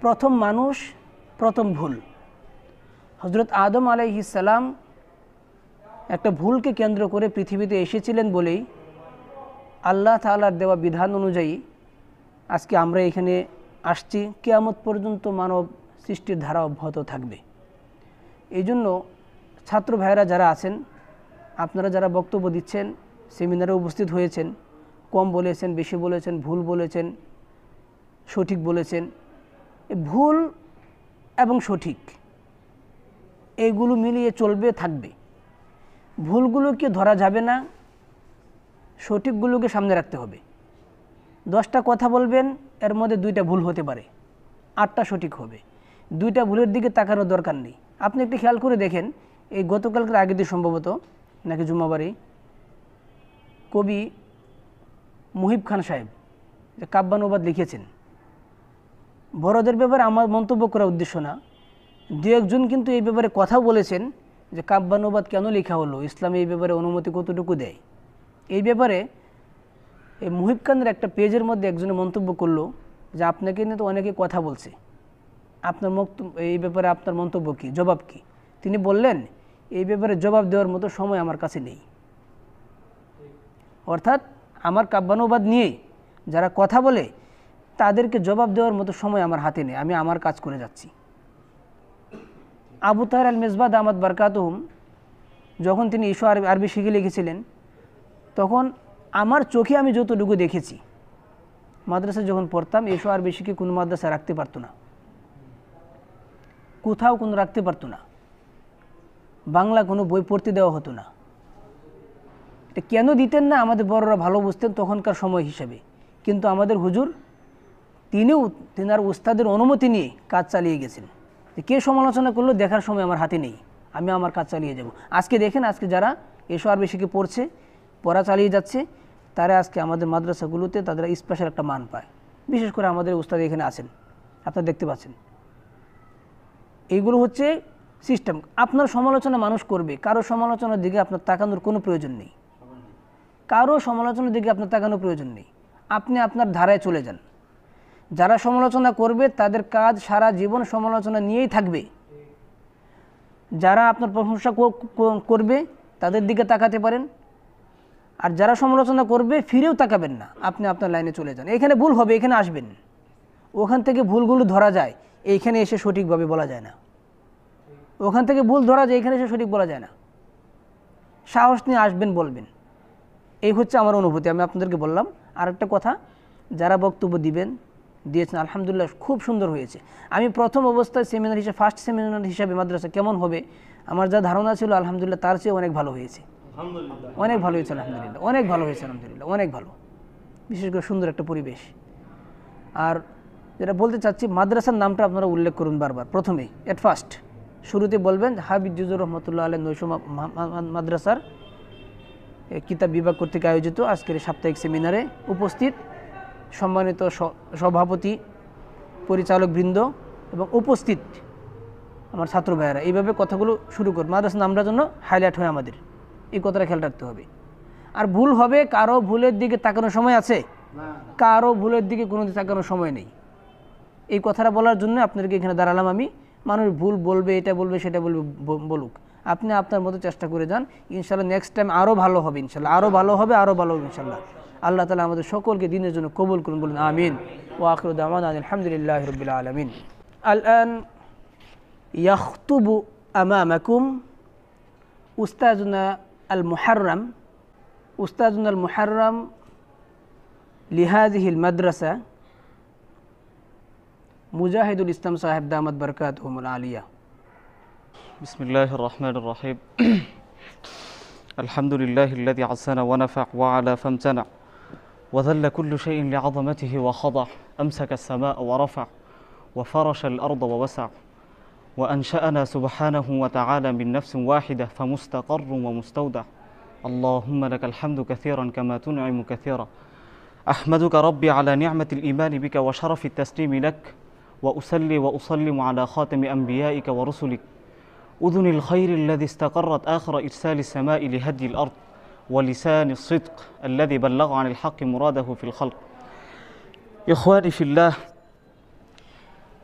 প্রথম মানুষ প্রথম ভুল। হযরত আদম আলাইহিস সালাম একটা ভুলকে কেন্দ্র করে পৃথিবীতে এসেছিলেন বলেই আল্লাহ তাআলার দেওয়া বিধান অনুযায়ী আজকে আমরা এখানে আসছি, কিয়ামত পর্যন্ত মানব সৃষ্টির ধারা অব্যাহত থাকবে। এই জন্য ছাত্র ভাইয়েরা যারা আছেন, আপনারা যারা বক্তব্য দিচ্ছেন, সেমিনারে উপস্থিত হয়েছেন, কম বলেছেন, বেশি বলেছেন, ভুল বলেছেন, সঠিক বলেছেন, ভুল এবং সঠিক এইগুলো মিলিয়ে চলবে থাকবে। ভুলগুলোকে ধরা যাবে না, সঠিকগুলোকে সামনে রাখতে হবে। 10টা কথা বলবেন, এর মধ্যে 2টা ভুল হতে পারে, 8টা সঠিক হবে। 2টা ভুলের দিকে তাকানোর দরকার নেই। আপনি একটু খেয়াল করে দেখেন, এই গতকালকের আগের দিন সম্ভবত নাকি জুম্মাবারে কবি মুহিব খান সাহেব যে কাব্যানুবাদ লিখেছেন, বড়দের ব্যাপারে আমার মন্তব্য করার উদ্দেশ্য না, 2-1 কিন্তু এই ব্যাপারে কথা বলেছেন যে কাব্যানুবাদ কেন লেখা হলো, ইসলামে এই ব্যাপারে অনুমতি কতটুকু দেয়। এই ব্যাপারে এই মুহিব খানের একটা পেজের মধ্যে একজনে মন্তব্য করলো যে আপনাকে নিয়ে তো অনেকে কথা বলছে, আপনার এই ব্যাপারে আপনার মন্তব্য কী, জবাব কী? তিনি বললেন এই ব্যাপারে জবাব দেওয়ার মতো সময় আমার কাছে নেই। অর্থাৎ আমার কাব্যানুবাদ নিয়ে যারা কথা বলে তাদেরকে জবাব দেওয়ার মতো সময় আমার হাতে নেই, আমি আমার কাজ করে যাচ্ছি। আবু তাহের আল মেজবাহ দামাত বারকাতুহুম যখন তিনি ঈশো আরবি শিখে লিখেছিলেন, তখন আমার চোখে আমি যতটুকু দেখেছি, মাদ্রাসায় যখন পড়তাম ঈশো আরবি শিখে কোনো মাদ্রাসায় রাখতে পারতো না, কোথাও কোনো রাখতে পারতো না, বাংলা কোনো বই পড়তে দেওয়া হতো না। এটা কেন দিতেন না আমাদের বড়রা ভালো বুঝতেন তখনকার সময় হিসাবে, কিন্তু আমাদের হুজুর তিনার উস্তাদের অনুমতি নিয়ে কাজ চালিয়ে গেছেন। কে সমালোচনা করলো দেখার সময় আমার হাতে নেই, আমি আমার কাজ চালিয়ে যাব। আজকে দেখেন, আজকে যারা ঈশো আরবি শিখে পড়ছে, পড়া চালিয়ে যাচ্ছে, তারা আজকে আমাদের মাদ্রাসাগুলোতে তাদের স্পেশাল একটা মান পায়। বিশেষ করে আমাদের উস্তাদ এখানে আছেন, আপনারা দেখতে পাচ্ছেন। এইগুলো হচ্ছে সিস্টেম। আপনার সমালোচনা মানুষ করবে, কারো সমালোচনার দিকে আপনার তাকানোর কোনো প্রয়োজন নেই, কারো সমালোচনার দিকে আপনার তাকানোর প্রয়োজন নেই। আপনি আপনার ধারায় চলে যান। যারা সমালোচনা করবে তাদের কাজ সারা জীবন সমালোচনা নিয়েই থাকবে। যারা আপনার প্রশংসা করবে তাদের দিকে তাকাতে পারেন, আর যারা সমালোচনা করবে ফিরেও তাকাবেন না, আপনি আপনার লাইনে চলে যান। এখানে ভুল হবে, এখানে আসবেন, ওখান থেকে ভুলগুলো ধরা যায়, এইখানে এসে সঠিকভাবে বলা যায় না। ওখান থেকে ভুল ধরা যায়, এখানে এসে সঠিক বলা যায় না। সাহস নিয়ে আসবেন, বলবেন। এই হচ্ছে আমার অনুভূতি, আমি আপনাদেরকে বললাম। আর একটা কথা, যারা বক্তব্য দিয়েছেন আলহামদুলিল্লাহ খুব সুন্দর হয়েছে। আমি প্রথম অবস্থায় সেমিনার হিসেবে, ফার্স্ট সেমিনার হিসাবে মাদ্রাসা কেমন হবে আমার যা ধারণা ছিল, আলহামদুলিল্লাহ তার চেয়ে অনেক ভালো হয়েছে, অনেক ভালো হয়েছে আলহামদুলিল্লাহ, অনেক ভালো হয়েছে আলহামদুলিল্লাহ, অনেক ভালো। বিশেষ করে সুন্দর একটা পরিবেশ। আর যেটা বলতে চাচ্ছি, মাদ্রাসার নামটা আপনারা উল্লেখ করুন বারবার। প্রথমে এট ফার্স্ট শুরুতে বলবেন হাফিজ জিউজুর রহমতুল্লাহ আলাইহি নৈশ মাদ্রাসার কিতাব বিভাগ কর্তৃক আয়োজিত আজকের সাপ্তাহিক সেমিনারে উপস্থিত সম্মানিত সভাপতি, পরিচালক বৃন্দ এবং উপস্থিত আমার ছাত্র ভাইয়েরা, এইভাবে কথাগুলো শুরু করুন। মাদ্রাসার নামটার জন্য হাইলাইট হয় আমাদের, এই কথাটা খেয়াল রাখতে হবে। আর ভুল হবে, কারো ভুলের দিকে তাকানোর সময় আছে? কারো ভুলের দিকে কোনো তাকানোর সময় নেই। এই কথাটা বলার জন্য আপনাদেরকে এখানে দাঁড়ালাম আমি। মানুষ ভুল বলবে, এটা বলবে, সেটা বলবে, বলুক, আপনি আপনার মতো চেষ্টা করে যান। ইনশাল্লাহ নেক্সট টাইম আরও ভালো হবে, ইনশাল্লাহ আরও ভালো হবে, আরও ভালো হবে ইনশাল্লাহ। আল্লাহ তাআলা আমাদের সকলকে দিনের জন্য কবুল করুন, বলুন আমিন। ওয়া আখিরু দাওয়ানা আলহামদুলিল্লাহি রাব্বিল আলামিন। আল-আন ইয়াখতুবু আমামাকুম উস্তাজুনা আল-মুহাররাম, উস্তাজুনা আল-মুহাররাম লিহাযিহিল মাদ্রাসা মুজাহিদুল ইসলাম সাহেব দামাত বারকাতুহুমুল আলিয়া। বিসমিল্লাহির রহমানির রহিম। আলহামদুলিল্লাহিল্লাযী আসানা ওয়া নাফা ওয়া আলা ফামতানা ওয়া যাল্লা কুল্লু শাইইন লি'আযামাতিহি ওয়া খাদা আমসাকা আস-সামা'a ওয়া রাফা ওয়া ফারাশা আল-আরদা ওয়া ওয়াসা ওয়া আনশা'না সুবহানাহু ওয়া তা'আলা মিন নাফসিন ওয়াহিদা ফামুস্তাকাররুন ওয়া মুস্তাওদা। আল্লাহুম্মা লাকাল হামদু কাসীরান কামা তুন'iমু কাসীরা। আহমাদুকা রাব্বি আলা নি'মাতিল ঈমানি বিকা ওয়া শারাফিত তাসলিমি লাক ওয়া উসাল্লি ওয়া উসাল্লিমু আলা খাতামি আনবিয়াইকা ওয়া রুসুলিক أذن الخير الذي استقرت آخر إرسال السماء لهدي الأرض ولسان الصدق الذي بلغ عن الحق مراده في الخلق. إخواني في الله،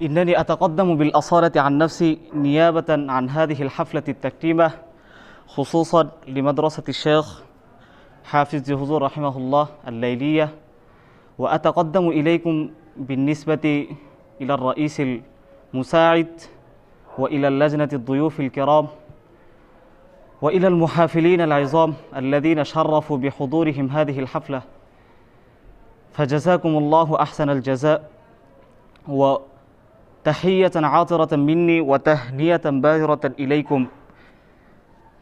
إنني أتقدم بالأصالة عن نفسي نيابة عن هذه الحفلة التكريمة، خصوصا لمدرسة الشيخ حافظ جهزور رحمه الله الليلية، وأتقدم إليكم بالنسبة إلى الرئيس المساعد وإلى اللجنة الضيوف الكرام وإلى المحافلين العظام الذين شرفوا بحضورهم هذه الحفلة، فجزاكم الله أحسن الجزاء، وتحية عاطرة مني وتهنئة باهرة إليكم،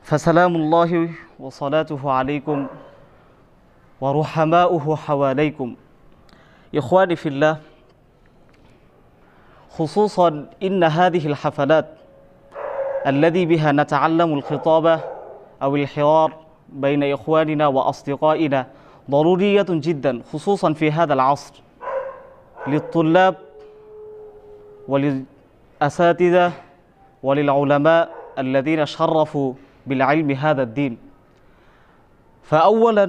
فسلام الله وصلاته عليكم ورحماؤه حواليكم. إخواني في الله، خصوصا إن هذه الحفلات الذي بها نتعلم الخطابة أو الحوار بين إخواننا وأصدقائنا ضرورية جدا، خصوصا في هذا العصر، للطلاب وللأساتذة وللعلماء الذين شرفوا بالعلم هذا الدين. فأولا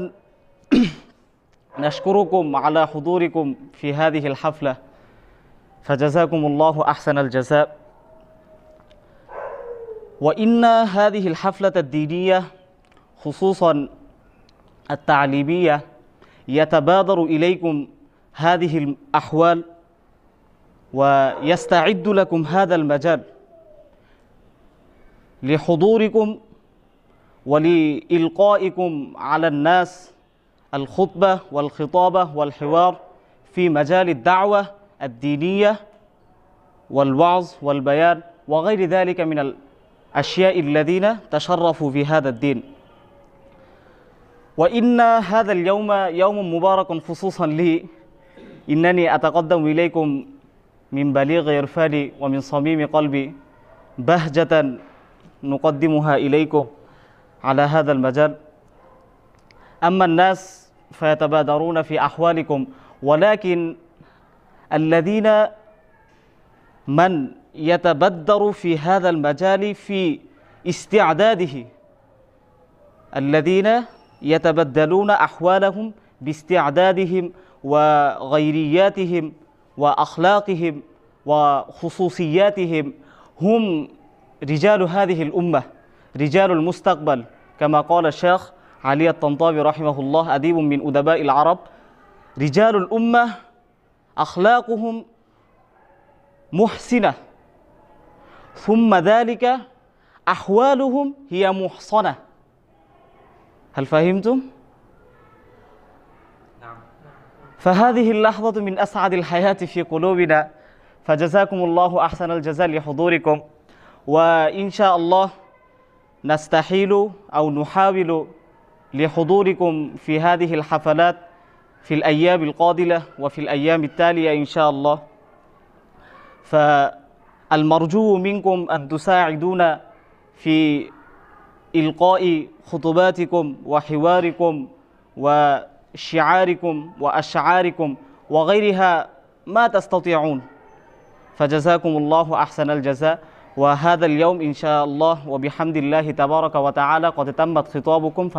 نشكركم على حضوركم في هذه الحفلة، فجزاكم الله أحسن الجزاء. وإن هذه الحفلة الدينية، خصوصا التعليمية يتبادر إليكم هذه الأحوال ويستعد لكم هذا المجال لحضوركم ولإلقائكم على الناس الخطبة والخطابة والحوار في مجال الدعوة الدينية والوعظ والبيان وغير ذلك من الأشياء الذين تشرفوا في هذا الدين. وإن هذا اليوم يوم مبارك خصوصا لي، إنني أتقدم إليكم من بليغ عرفاني ومن صميم قلبي بهجة نقدمها إليكم على هذا المجال. أما الناس فيتبادرون في أحوالكم، ولكن الذين من يتبدر في هذا المجال في استعداده، الذين يتبدلون أحوالهم باستعدادهم وغيرياتهم وأخلاقهم وخصوصياتهم، هم رجال هذه الأمة، رجال المستقبل، كما قال الشيخ علي الطنطاوي رحمه الله أديب من أدباء العرب: رجال الأمة أخلاقهم محسنة، ثم ذلك أحوالهم هي محصنة. هل فهمتم؟ فهذه اللحظة من أسعد الحياة في قلوبنا، فجزاكم الله أحسن الجزاء لحضوركم، وإن شاء الله نستحيل أو نحاول لحضوركم في هذه الحفلات في الأيام القادمة وفي الأيام التالية إن شاء الله. فالمرجو منكم أن تساعدونا في إلقاء خطباتكم وحواركم وشعاركم وأشعاركم وغيرها ما تستطيعون، فجزاكم الله أحسن الجزاء. وهذا اليوم إن شاء الله وبحمد الله تبارك وتعالى قد تمت خطابكم،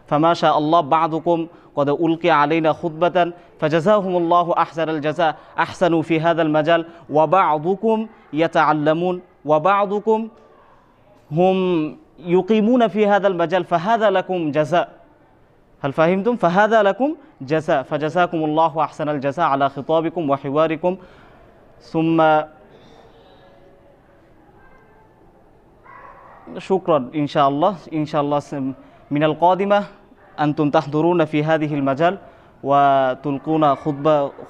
فما شاء الله بعضكم قد ألقي علينا خطبة، فجزاهم الله أحسن الجزاء، أحسنوا في هذا المجال، وبعضكم يتعلمون وبعضكم هم يقيمون في هذا المجال، فهذا لكم جزاء. هل فهمتم؟ فهذا لكم جزاء، فجزاكم الله أحسن الجزاء على خطابكم وحواركم. ثم شكرا إن شاء الله. إن شاء الله من القادمة أنتم تحضرون في هذه المجال وتلقون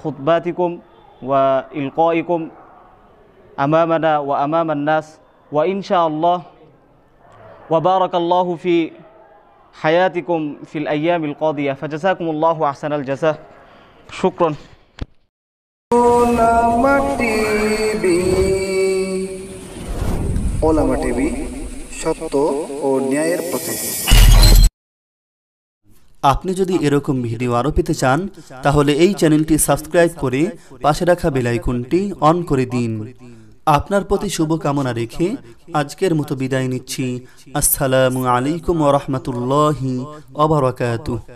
خطباتكم وإلقائكم أمامنا وأمام الناس، وإن شاء الله وبارك الله في حياتكم في الأيام القادمة، فجزاكم الله أحسن الجزاء. شكرا. ওলামা টিভি, সত্য ও ন্যায়ের পথে। আপনি যদি এরকম ভিডিও আরো পেতে চান তাহলে এই চ্যানেলটি সাবস্ক্রাইব করে পাশে রাখা বেল আইকনটি অন করে দিন। আপনার প্রতি শুভকামনা রেখে আজকের মতো বিদায় নিচ্ছি। আসসালামু আলাইকুম ওয়া রাহমাতুল্লাহি ওয়া বারাকাতুহু।